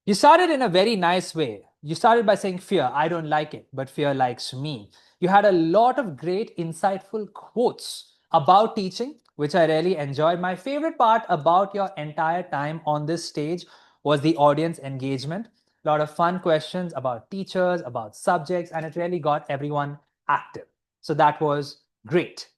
F: You started in a very nice way. You started by saying fear. I don't like it, but fear likes me. You had a lot of great, insightful quotes about teaching, which I really enjoyed. My favorite part about your entire time on this stage was the audience engagement. A lot of fun questions about teachers, about subjects, and it really got everyone active. So that was great.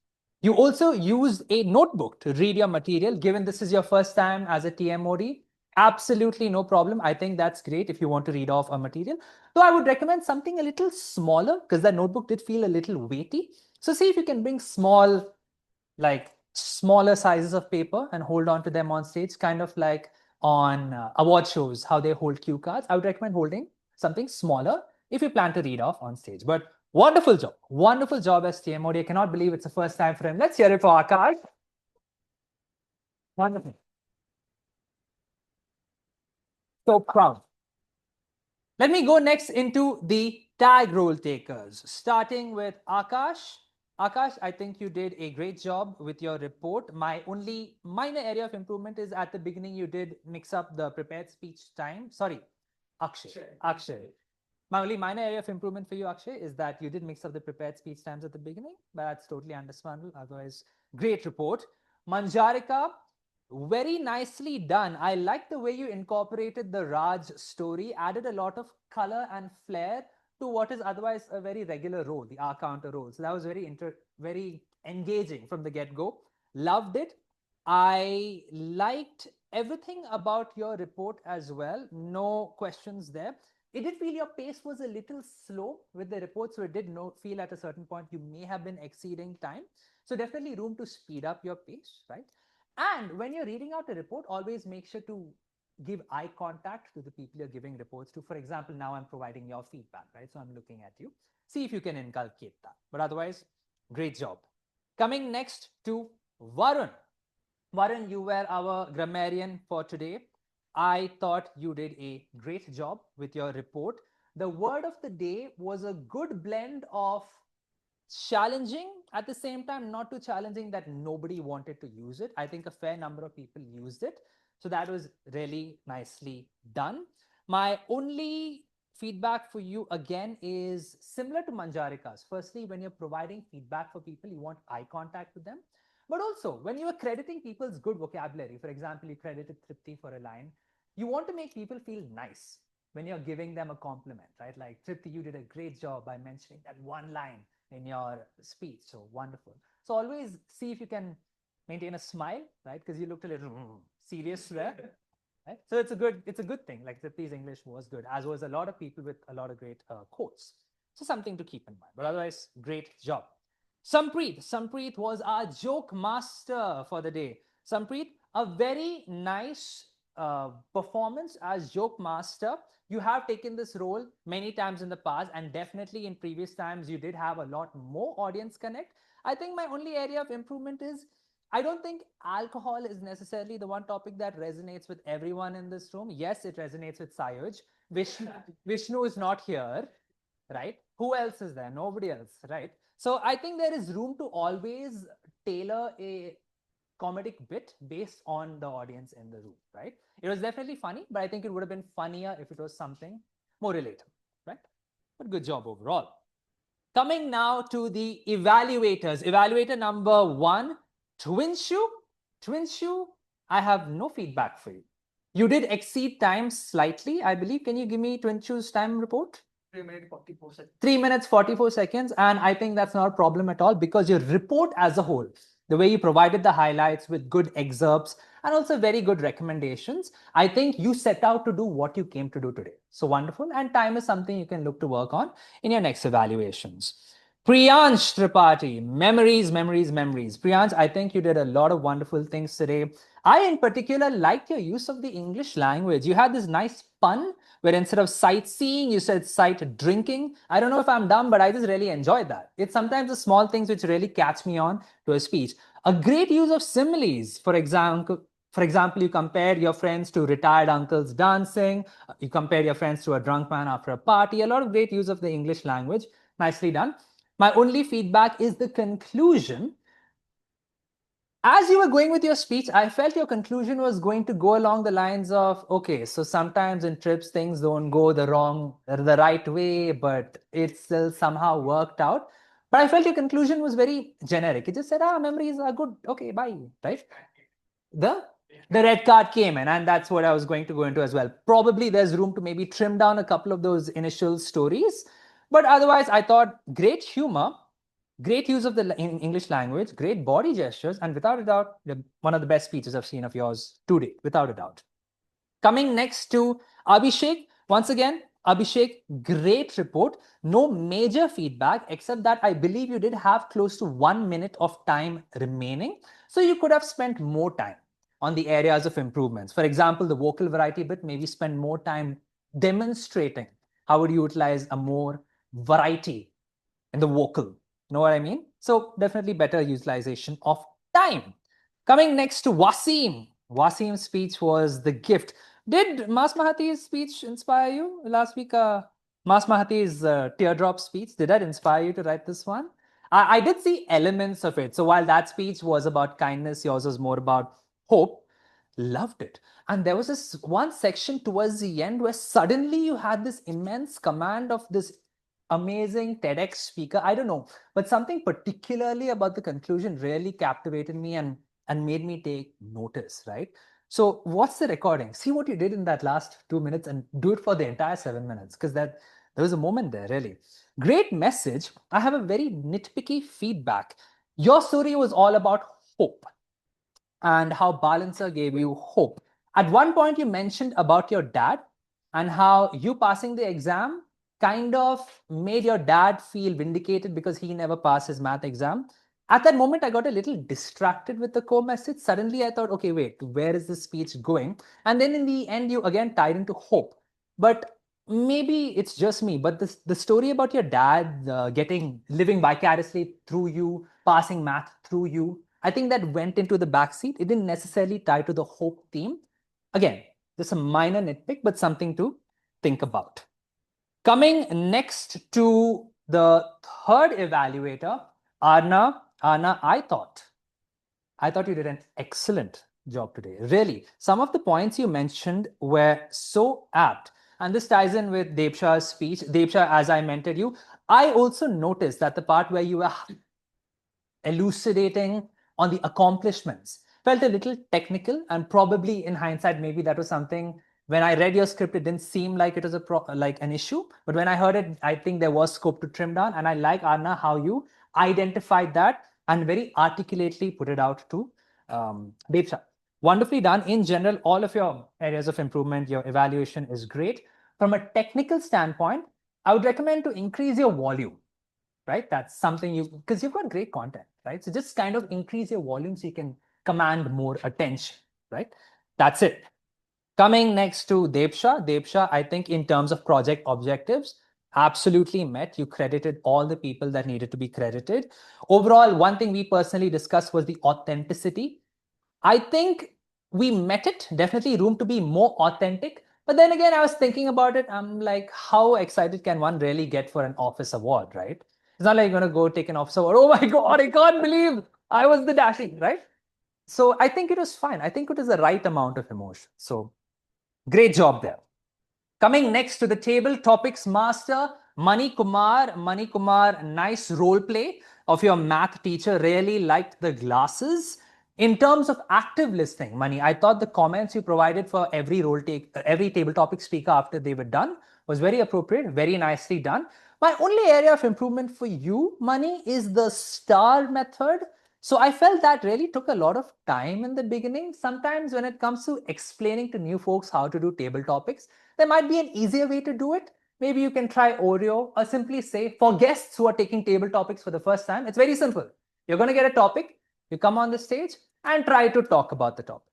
F: You also used a notebook to read your material. Given this is your first time as a TMOD, absolutely no problem. I think that's great if you want to read off a material. So I would recommend something a little smaller because that notebook did feel a little weighty. So see if you can bring small, like smaller sizes of paper and hold on to them on stage, kind of like on award shows, how they hold cue cards. I would recommend holding something smaller if you plan to read off on stage. But wonderful job as TMOD. I cannot believe it's the first time for him. Let's hear it for Akash. Wonderful. So proud. Let me go next into the tag role takers, starting with Akash. Akash, I think you did a great job with your report. My only minor area of improvement is at the beginning you did mix up the prepared speech time. Sorry, Akshay. My only minor area of improvement for you, Akshay, is that you did mix up the prepared speech times at the beginning, but that's totally understandable. Otherwise, great report. Manjarika, very nicely done. I like the way you incorporated the Raj story, added a lot of color and flair to what is otherwise a very regular role, the R counter role. So that was very engaging from the get-go. Loved it. I liked everything about your report as well. No questions there. It did feel your pace was a little slow with the report, so it did feel at a certain point you may have been exceeding time. So definitely room to speed up your pace, right? And when you're reading out a report, always make sure to give eye contact to the people you're giving reports to. For example, now I'm providing your feedback, right? So I'm looking at you. See if you can inculcate that. But otherwise, great job. Coming next to Varun. Varun, you were our grammarian for today. I thought you did a great job with your report. The word of the day was a good blend of challenging, at the same time not too challenging that nobody wanted to use it. I think a fair number of people used it. So that was really nicely done. My only feedback for you again is similar to Manjarika's. Firstly, when you're providing feedback for people, you want eye contact with them. But also, when you are crediting people's good vocabulary, for example, you credited Tripti for a line, you want to make people feel nice when you're giving them a compliment, right? Like, Tripti, you did a great job by mentioning that one line in your speech. So wonderful. So always see if you can maintain a smile, right? Because you looked a little serious there. Right? So it's a good thing. Like Tripti's English was good, as was a lot of people with a lot of great quotes. So something to keep in mind. But otherwise, great job. Sampreet was our joke master for the day. Sampreet, a very nice performance as joke master. You have taken this role many times in the past, and definitely in previous times you did have a lot more audience connect. I think my only area of improvement is I don't think alcohol is necessarily the one topic that resonates with everyone in this room. Yes, it resonates with Sayoj. Vishnu is not here, right? Who else is there? Nobody else, right? So I think there is room to always tailor a comedic bit based on the audience in the room, right? It was definitely funny, but I think it would have been funnier if it was something more relatable, right? But good job overall. Coming now to the evaluators. Evaluator number 1, Twinshu. Twinshu, I have no feedback for you. You did exceed time slightly, I believe. Can you give me Twinshu's time report?
Q: 3 minutes 44 seconds.
F: 3 minutes 44 seconds, and I think that's not a problem at all because your report as a whole, the way you provided the highlights with good excerpts and also very good recommendations, I think you set out to do what you came to do today. So wonderful, and time is something you can look to work on in your next evaluations. Priyansh Tripathi, memories, memories, memories. Priyansh, I think you did a lot of wonderful things today. I, in particular, liked your use of the English language. You had this nice pun where instead of sightseeing, you said sight drinking. I don't know if I'm dumb, but I just really enjoyed that. It's sometimes the small things which really catch me on to a speech. A great use of similes. For example, you compare your friends to retired uncles dancing. You compare your friends to a drunk man after a party. A lot of great use of the English language. Nicely done. My only feedback is the conclusion. As you were going with your speech, I felt your conclusion was going to go along the lines of, okay, so sometimes in trips things don't go the right way, but it still somehow worked out. But I felt your conclusion was very generic. It just said, memories are good. Okay, bye, right? The red card came in, and that's what I was going to go into as well. Probably there's room to maybe trim down a couple of those initial stories. But otherwise, I thought great humor, great use of the English language, great body gestures, and without a doubt, one of the best speeches I've seen of yours to date, without a doubt. Coming next to Abhishek, once again, Abhishek, great report. No major feedback, except that I believe you did have close to 1 minute of time remaining. So you could have spent more time on the areas of improvements. For example, the vocal variety bit, maybe spend more time demonstrating how would you utilize a more variety in the vocal. Know what I mean? So definitely better utilization of time. Coming next to Wasim. Wasim's speech was the gift. Did Mas Mahati's speech inspire you last week? Mas Mahati's teardrop speech, did that inspire you to write this one? I did see elements of it. So while that speech was about kindness, yours was more about hope. Loved it. And there was this one section towards the end where suddenly you had this immense command of this amazing TEDx speaker. I don't know, but something particularly about the conclusion really captivated me and made me take notice, right? So what's the recording? See what you did in that last 2 minutes and do it for the entire 7 minutes, because there was a moment there, really. Great message. I have a very nitpicky feedback. Your story was all about hope and how Balancer gave you hope. At one point, you mentioned about your dad and how you passing the exam kind of made your dad feel vindicated because he never passed his math exam. At that moment, I got a little distracted with the core message. Suddenly, I thought, okay, wait, where is this speech going? And then in the end, you again tied into hope. But maybe it's just me, but the story about your dad living vicariously through you, passing math through you, I think that went into the backseat. It didn't necessarily tie to the hope theme. Again, just a minor nitpick, but something to think about. Coming next to the third evaluator, Arna. Arna, I thought you did an excellent job today. Really, some of the points you mentioned were so apt. And this ties in with Debsha's speech. Debsha, as I mentored you, I also noticed that the part where you were elucidating on the accomplishments felt a little technical, and probably in hindsight, maybe that was something when I read your script, it didn't seem like it was like an issue. But when I heard it, I think there was scope to trim down. And I like, Arna, how you identified that and very articulately put it out to Devsha. Wonderfully done. In general, all of your areas of improvement, your evaluation is great. From a technical standpoint, I would recommend to increase your volume, right? That's something because you've got great content, right? So just kind of increase your volume so you can command more attention, right? That's it. Coming next to Debsha. Debsha, I think in terms of project objectives, absolutely met. You credited all the people that needed to be credited. Overall, one thing we personally discussed was the authenticity. I think we met it. Definitely room to be more authentic. But then again, I was thinking about it. I'm like, how excited can one really get for an office award, right? It's not like you're going to go take an office award. Oh my God, I can't believe I was the dashing, right? So I think it was fine. I think it was the right amount of emotion. So great job there. Coming next to the table, topics master, Mani Kumar. Mani Kumar, nice role play of your math teacher. Really liked the glasses. In terms of active listening, Mani, I thought the comments you provided for every every table topic speaker after they were done was very appropriate, very nicely done. My only area of improvement for you, Mani, is the star method. So I felt that really took a lot of time in the beginning. Sometimes when it comes to explaining to new folks how to do table topics, there might be an easier way to do it. Maybe you can try Oreo or simply say, for guests who are taking table topics for the first time, it's very simple. You're going to get a topic, you come on the stage and try to talk about the topic,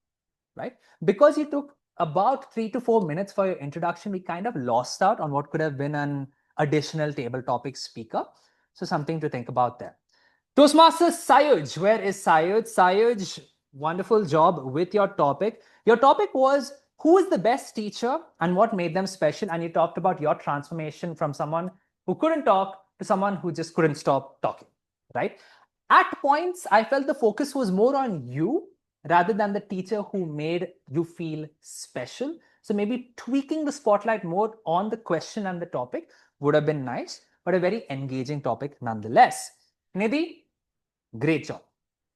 F: right? Because you took about 3 to 4 minutes for your introduction, we kind of lost out on what could have been an additional table topic speaker. So something to think about there. Toastmasters Sayuj, where is Sayuj? Sayuj, wonderful job with your topic. Your topic was who is the best teacher and what made them special? And you talked about your transformation from someone who couldn't talk to someone who just couldn't stop talking, right? At points, I felt the focus was more on you rather than the teacher who made you feel special. So maybe tweaking the spotlight more on the question and the topic would have been nice, but a very engaging topic nonetheless. Nidhi, great job.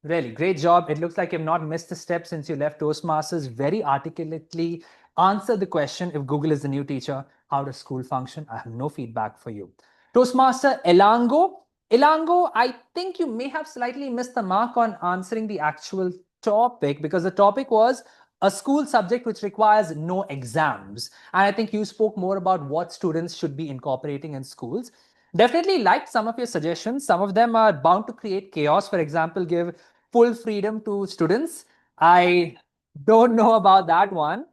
F: Really, great job. It looks like you've not missed a step since you left Toastmasters. Very articulately answered the question, if Google is the new teacher, how does school function? I have no feedback for you. Toastmaster Elango. Elango, I think you may have slightly missed the mark on answering the actual topic because the topic was a school subject which requires no exams. And I think you spoke more about what students should be incorporating in schools. Definitely liked some of your suggestions. Some of them are bound to create chaos. For example, give full freedom to students. I don't know about that one.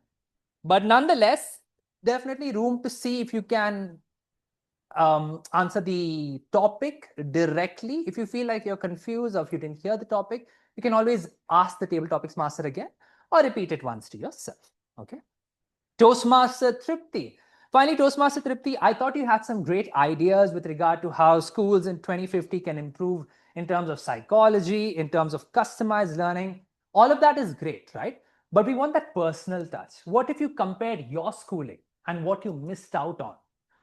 F: But nonetheless, definitely room to see if you can answer the topic directly. If you feel like you're confused or if you didn't hear the topic, you can always ask the table topics master again or repeat it once to yourself. Okay. Toastmaster Tripti. Finally, Toastmaster Tripti, I thought you had some great ideas with regard to how schools in 2050 can improve in terms of psychology, in terms of customized learning. All of that is great, right? But we want that personal touch. What if you compared your schooling and what you missed out on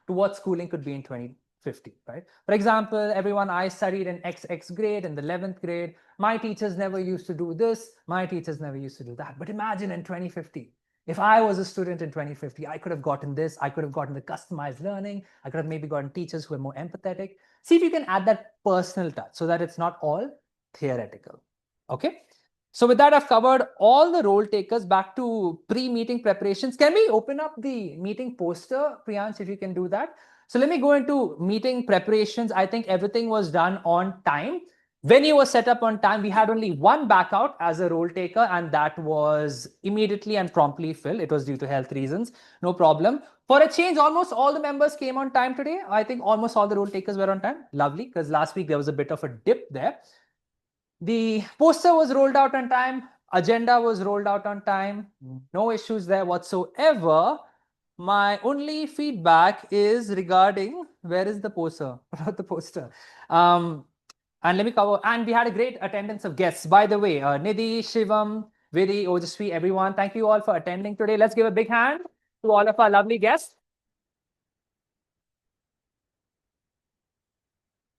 F: to what schooling could be in 2050, right? For example, everyone, I studied in XX grade, in the 11th grade. My teachers never used to do this. My teachers never used to do that. But imagine in 2050, if I was a student in 2050, I could have gotten this. I could have gotten the customized learning. I could have maybe gotten teachers who are more empathetic. See if you can add that personal touch so that it's not all theoretical. Okay. So with that, I've covered all the role takers. Back to pre-meeting preparations. Can we open up the meeting poster, Priyansh, if you can do that? So let me go into meeting preparations. I think everything was done on time. Venue was set up on time. We had only one backout as a role taker, and that was immediately and promptly filled. It was due to health reasons. No problem. For a change, almost all the members came on time today. I think almost all the role takers were on time. Lovely, because last week there was a bit of a dip there. The poster was rolled out on time. Agenda was rolled out on time. No issues there whatsoever. My only feedback is regarding where is the poster? What the poster? And let me cover. And we had a great attendance of guests. By the way, Nidhi, Shivam, Vidhi, Ojasvi, everyone, thank you all for attending today. Let's give a big hand to all of our lovely guests.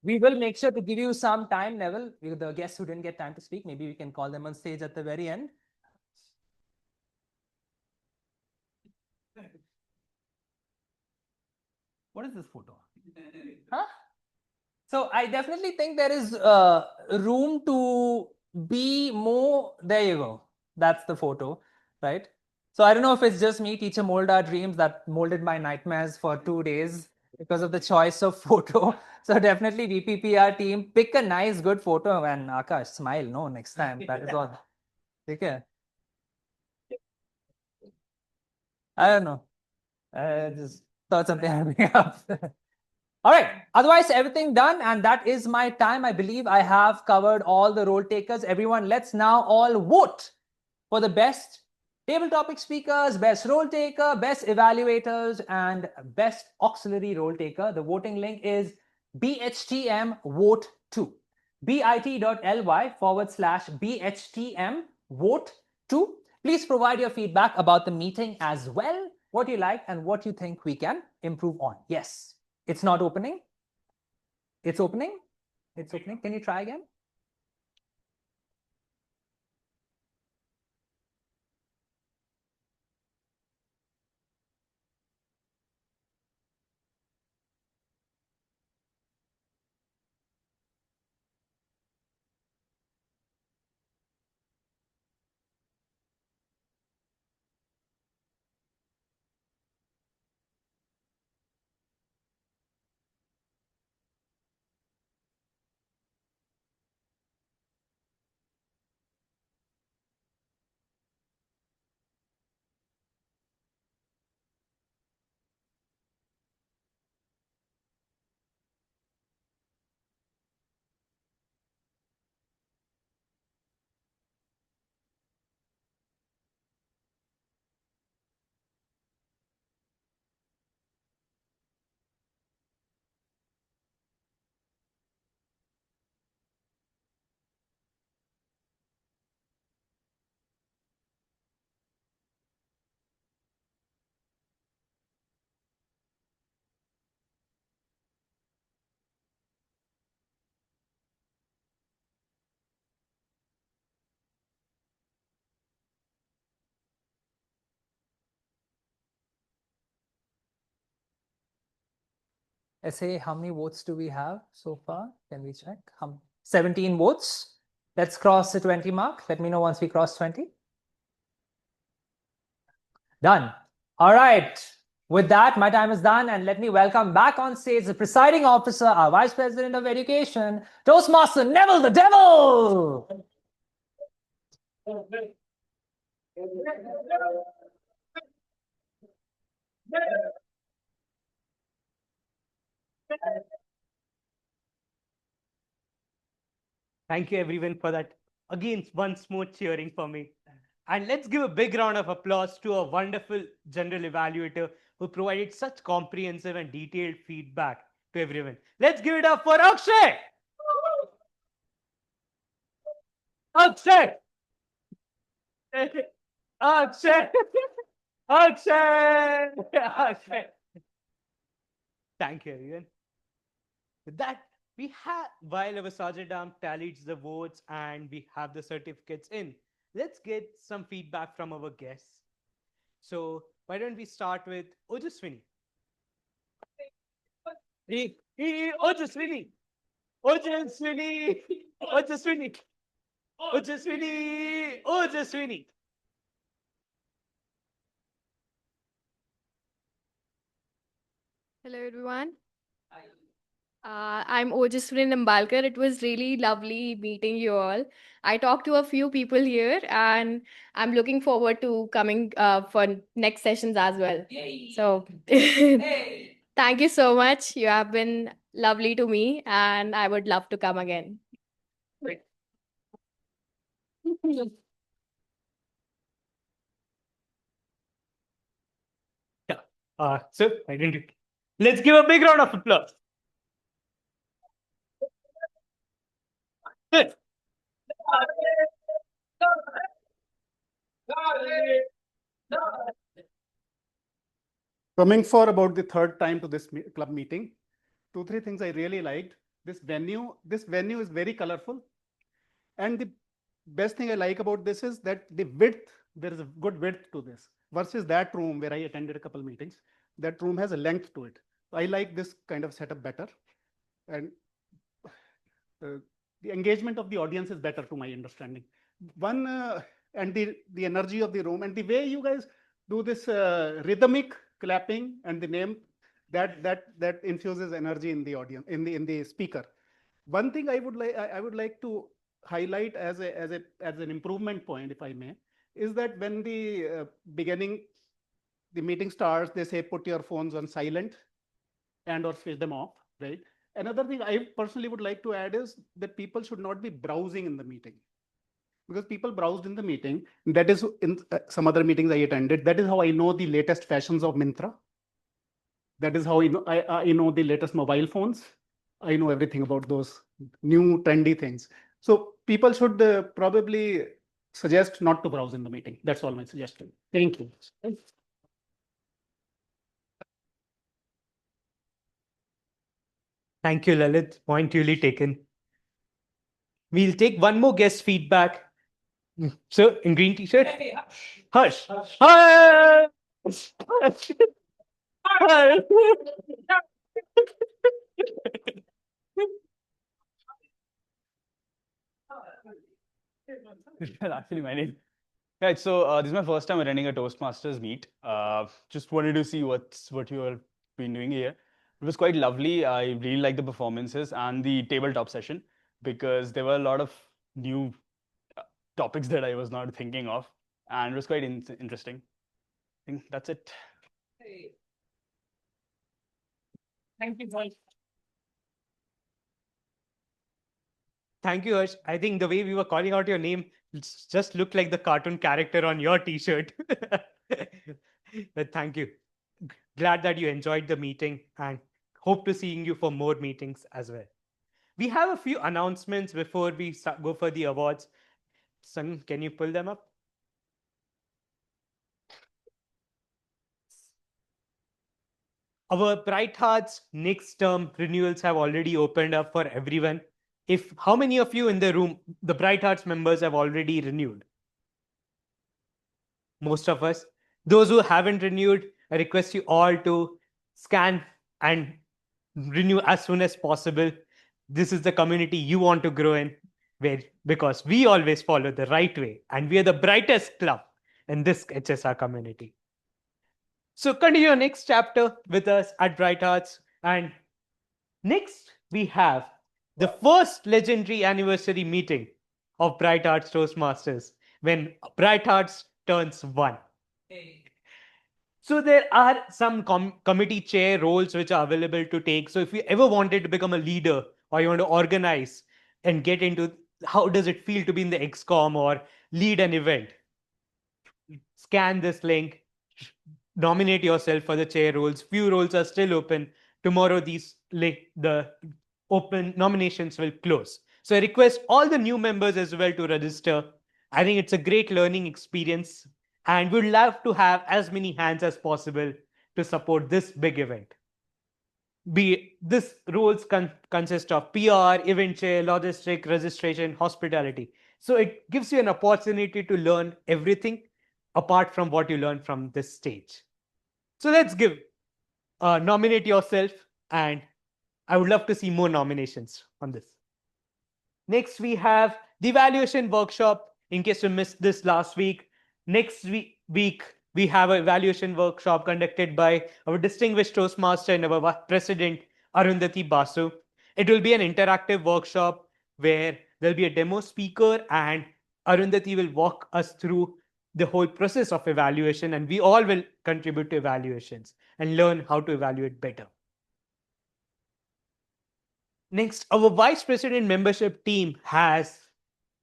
F: We will make sure to give you some time, Neville. The guests who didn't get time to speak, maybe we can call them on stage at the very end. What is this photo? Huh? So I definitely think there is room to be more. There you go. That's the photo, right? So I don't know if it's just me, teacher mold our dreams, that molded my nightmares for 2 days because of the choice of photo. So definitely VPPR team, pick a nice, good photo and Akash, smile. No, next time. That is all. Take care. I don't know. I just thought something happening up. All right. Otherwise, everything done. And that is my time. I believe I have covered all the role takers. Everyone, let's now all vote for the best table topic speakers, best role taker, best evaluators, and best auxiliary role taker. The voting link is BHTM Vote 2. bit.ly/BHTM Vote 2. Please provide your feedback about the meeting as well, what you like and what you think we can improve on. Yes, it's not opening. It's opening. It's opening. Can you try again? SA, how many votes do we have so far? Can we check? 17 votes. Let's cross the 20 mark. Let me know once we cross 20. Done. All right. With that, my time is done. And let me welcome back on stage the presiding officer, our Vice President of Education, Toastmaster Neville the Devil.
B: Thank you everyone for that. Again, once more cheering for me. And let's give a big round of applause to a wonderful general evaluator who provided such comprehensive and detailed feedback to everyone. Let's give it up for Akshay! Akshay! Akshay! Akshay! Akshay! Thank you everyone. With that, we have, while our Sergeant Arm tallies the votes and we have the certificates in, let's get some feedback from our guests. So why don't we start with Ojaswini? Ojaswini! Ojaswini! Ojaswini! Ojaswini! Ojaswini!
Q: Hello, everyone. I'm Ojaswini Nambalkar. It was really lovely meeting you all. I talked to a few people here, and I'm looking forward to coming for next sessions as well. So, thank you so much. You have been lovely to me, and I would love to come again.
B: So why don't you? Let's give a big round of applause. Good.
R: Coming for about the third time to this club meeting, 2-3 things I really liked. This venue is very colorful. And the best thing I like about this is that the width, there is a good width to this versus that room where I attended a couple meetings. That room has a length to it. So I like this kind of setup better. And the engagement of the audience is better to my understanding. And the energy of the room and the way you guys do this rhythmic clapping and the name that infuses energy in the audience, in the speaker. One thing I would like to highlight as an improvement point, if I may, is that when the beginning, the meeting starts, they say put your phones on silent and or switch them off, right? Another thing I personally would like to add is that people should not be browsing in the meeting, because people browsed in the meeting. That is in some other meetings I attended. That is how I know the latest fashions of Mintra. That is how I know the latest mobile phones. I know everything about those new trendy things. So people should probably suggest not to browse in the meeting. That's all my suggestion. Thank you.
B: Thank you, Lalit. Point duly taken. We'll take one more guest feedback. Sir, in green t-shirt. Hush. Hush.
S: Actually, my name. Right, so this is my first time attending a Toastmasters meet. Just wanted to see what you have been doing here. It was quite lovely. I really liked the performances and the tabletop session because there were a lot of new topics that I was not thinking of, and it was quite interesting. I think that's it.
B: Thank you, guys. Thank you, Harsh. I think the way we were calling out your name just looked like the cartoon character on your t-shirt. But thank you. Glad that you enjoyed the meeting and hope to seeing you for more meetings as well. We have a few announcements before we go for the awards. Sun, can you pull them up? Our Bright Hearts next term renewals have already opened up for everyone. How many of you in the room, the Bright Hearts members, have already renewed? Most of us. Those who haven't renewed, I request you all to scan and renew as soon as possible. This is the community you want to grow in, because we always follow the right way and we are the brightest club in this HSR community. So continue your next chapter with us at Bright Hearts. And next we have the first legendary anniversary meeting of Bright Hearts Toastmasters when Bright Hearts turns 1. So there are some committee chair roles which are available to take. So if you ever wanted to become a leader or you want to organize and get into how does it feel to be in the XCOM or lead an event, scan this link, nominate yourself for the chair roles. Few roles are still open. Tomorrow the open nominations will close. So I request all the new members as well to register. I think it's a great learning experience and we'd love to have as many hands as possible to support this big event. This roles consist of PR, event chair, logistic, registration, hospitality. So it gives you an opportunity to learn everything apart from what you learn from this stage. So let's nominate yourself, and I would love to see more nominations on this. Next, we have the evaluation workshop. In case you missed this last week, next week we have an evaluation workshop conducted by our distinguished Toastmaster and our President, Arundhati Basu. It will be an interactive workshop where there'll be a demo speaker and Arundhati will walk us through the whole process of evaluation, and we all will contribute to evaluations and learn how to evaluate better. Next, our Vice President membership team has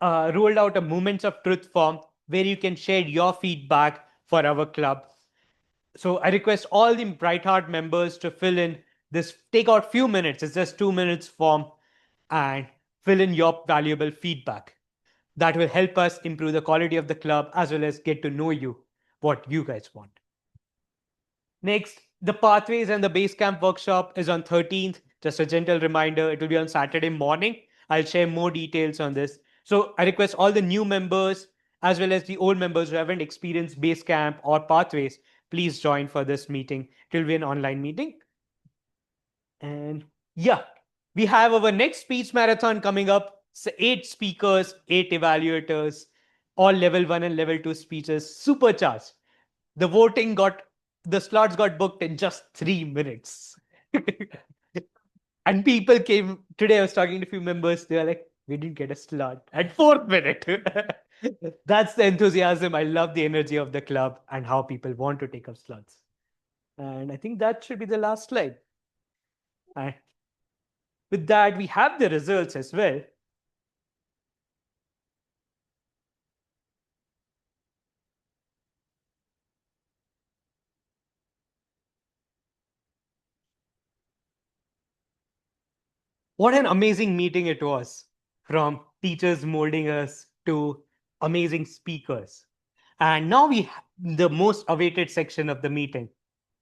B: rolled out a Moments of Truth form where you can share your feedback for our club. So I request all the Bright Heart members to fill in this, take out few minutes, it's just 2 minutes form, and fill in your valuable feedback. That will help us improve the quality of the club as well as get to know you, what you guys want. Next, the Pathways and the Basecamp workshop is on 13th. Just a gentle reminder, it will be on Saturday morning. I'll share more details on this. So I request all the new members as well as the old members who haven't experienced Basecamp or Pathways, please join for this meeting. It will be an online meeting. And yeah, we have our next speech marathon coming up. So 8 speakers, 8 evaluators, all level 1 and level 2 speeches, supercharged. The slots got booked in just 3 minutes. And people came, today I was talking to a few members, they were like, We didn't get a slot at fourth minute. That's the enthusiasm. I love the energy of the club and how people want to take up slots. And I think that should be the last slide. And with that, we have the results as well. What an amazing meeting it was, from teachers molding us to amazing speakers. And now we have the most awaited section of the meeting,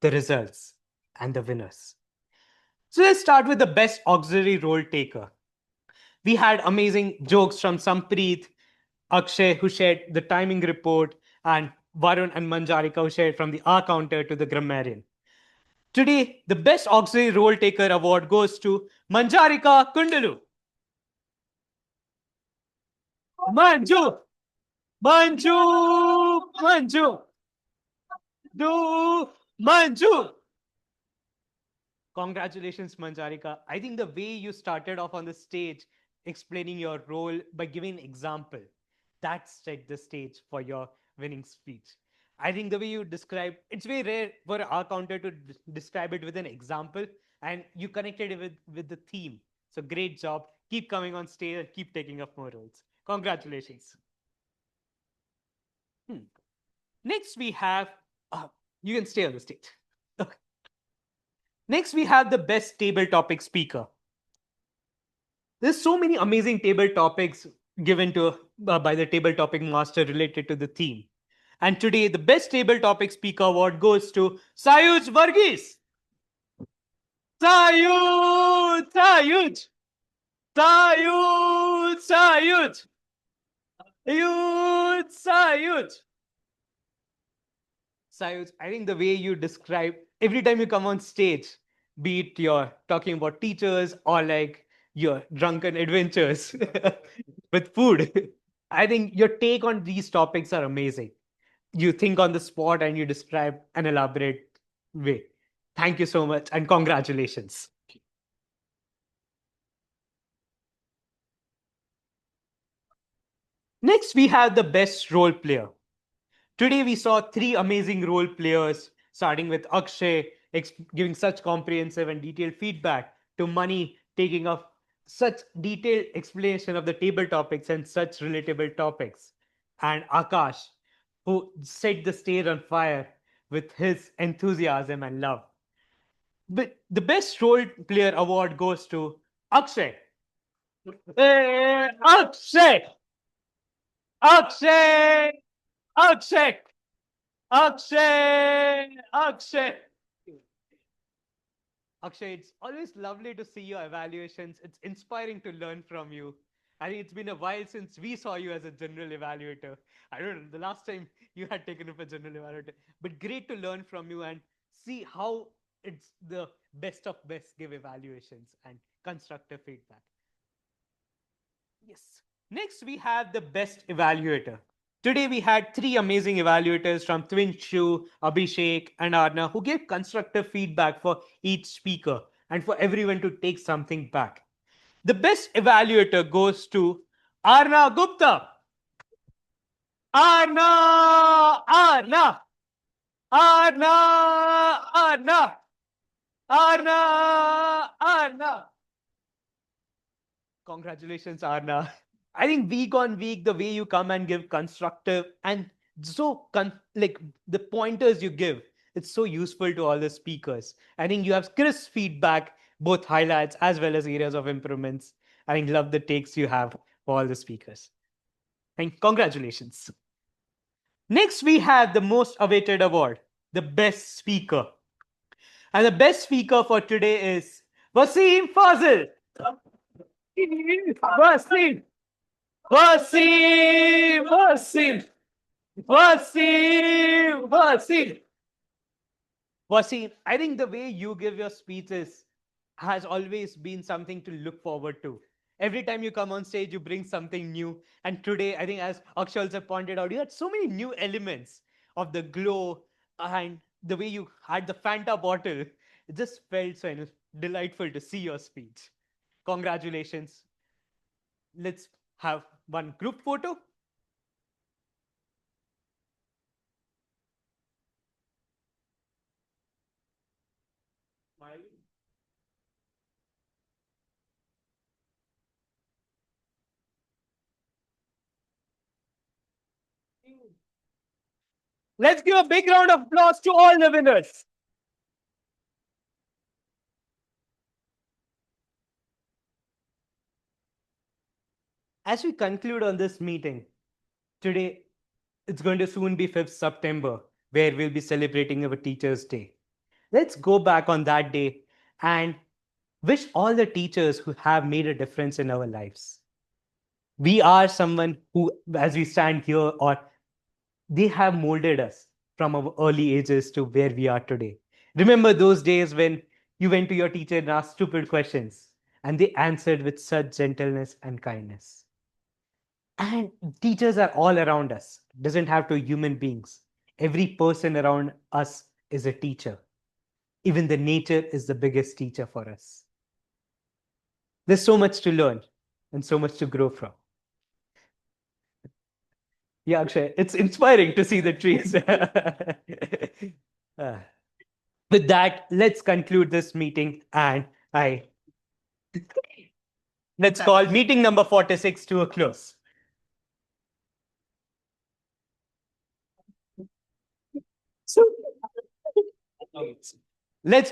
B: the results and the winners. So let's start with the best auxiliary role taker. We had amazing jokes from Sampreet, Akshay, who shared the timing report, and Varun and Manjarika, who shared from the R counter to the grammarian. Today, the best auxiliary role taker award goes to Manjarika Kundalu. Manju! Manju! Manju! Do Manju! Congratulations, Manjarika. I think the way you started off on the stage explaining your role by giving an example, that set the stage for your winning speech. I think the way you described, it's very rare for our counter to describe it with an example, and you connected it with the theme. So great job. Keep coming on stage and keep taking up more roles. Congratulations. Next, we have, you can stay on the stage. Okay. Next, we have the best table topic speaker. There's so many amazing table topics given to by the table topic master related to the theme. And today, the best table topic speaker award goes to Sayuj Varghese. Sayuj! Sayuj! Sayuj! Sayuj! Sayuj! Sayuj! Sayuj, I think the way you describe every time you come on stage, be it you're talking about teachers or like your drunken adventures with food, I think your take on these topics are amazing. You think on the spot and you describe an elaborate way. Thank you so much and congratulations. Next, we have the best role player. Today, we saw three amazing role players, starting with Akshay giving such comprehensive and detailed feedback, to Mani taking up such detailed explanation of the table topics and such relatable topics, and Akash, who set the stage on fire with his enthusiasm and love. But the best role player award goes to Akshay. Akshay! Akshay! Akshay! Akshay! Akshay! Akshay, it's always lovely to see your evaluations. It's inspiring to learn from you. I think it's been a while since we saw you as a general evaluator. I don't know, the last time you had taken up a general evaluator. But great to learn from you and see how it's the best of best give evaluations and constructive feedback. Yes. Next, we have the best evaluator. Today, we had three amazing evaluators from Twinshu, Abhishek, and Arna who gave constructive feedback for each speaker and for everyone to take something back. The best evaluator goes to Arna Gupta. Arna! Arna! Arna! Arna! Arna! Arna! Congratulations, Arna. I think week on week, the way you come and give constructive and so like the pointers you give, it's so useful to all the speakers. I think you have crisp feedback, both highlights as well as areas of improvements. I think love the takes you have for all the speakers. And congratulations. Next, we have the most awaited award, the best speaker. And the best speaker for today is Wasim Fazil. Wasim! Wasim! Wasim! Wasim! Wasim! Wasim, I think the way you give your speeches has always been something to look forward to. Every time you come on stage, you bring something new. And today, I think as Akshay also pointed out, you had so many new elements of the glow and the way you had the Fanta bottle. It just felt so delightful to see your speech. Congratulations. let's have one group photo. Let's give a big round of applause to all the winners. As we conclude on this meeting, today it's going to soon be 5th September, where we'll be celebrating our Teachers' Day. Let's go back on that day and wish all the teachers who have made a difference in our lives. We are someone who, as we stand here, or they have molded us from our early ages to where we are today. Remember those days when you went to your teacher and asked stupid questions, and they answered with such gentleness and kindness. And teachers are all around us, doesn't have to human beings. Every person around us is a teacher. Even the nature is the biggest teacher for us. There's so much to learn and so much to grow from. Yeah, Akshay, it's inspiring to see the trees. With that, let's conclude this meeting, and let's call meeting number 46 to a close. So, let's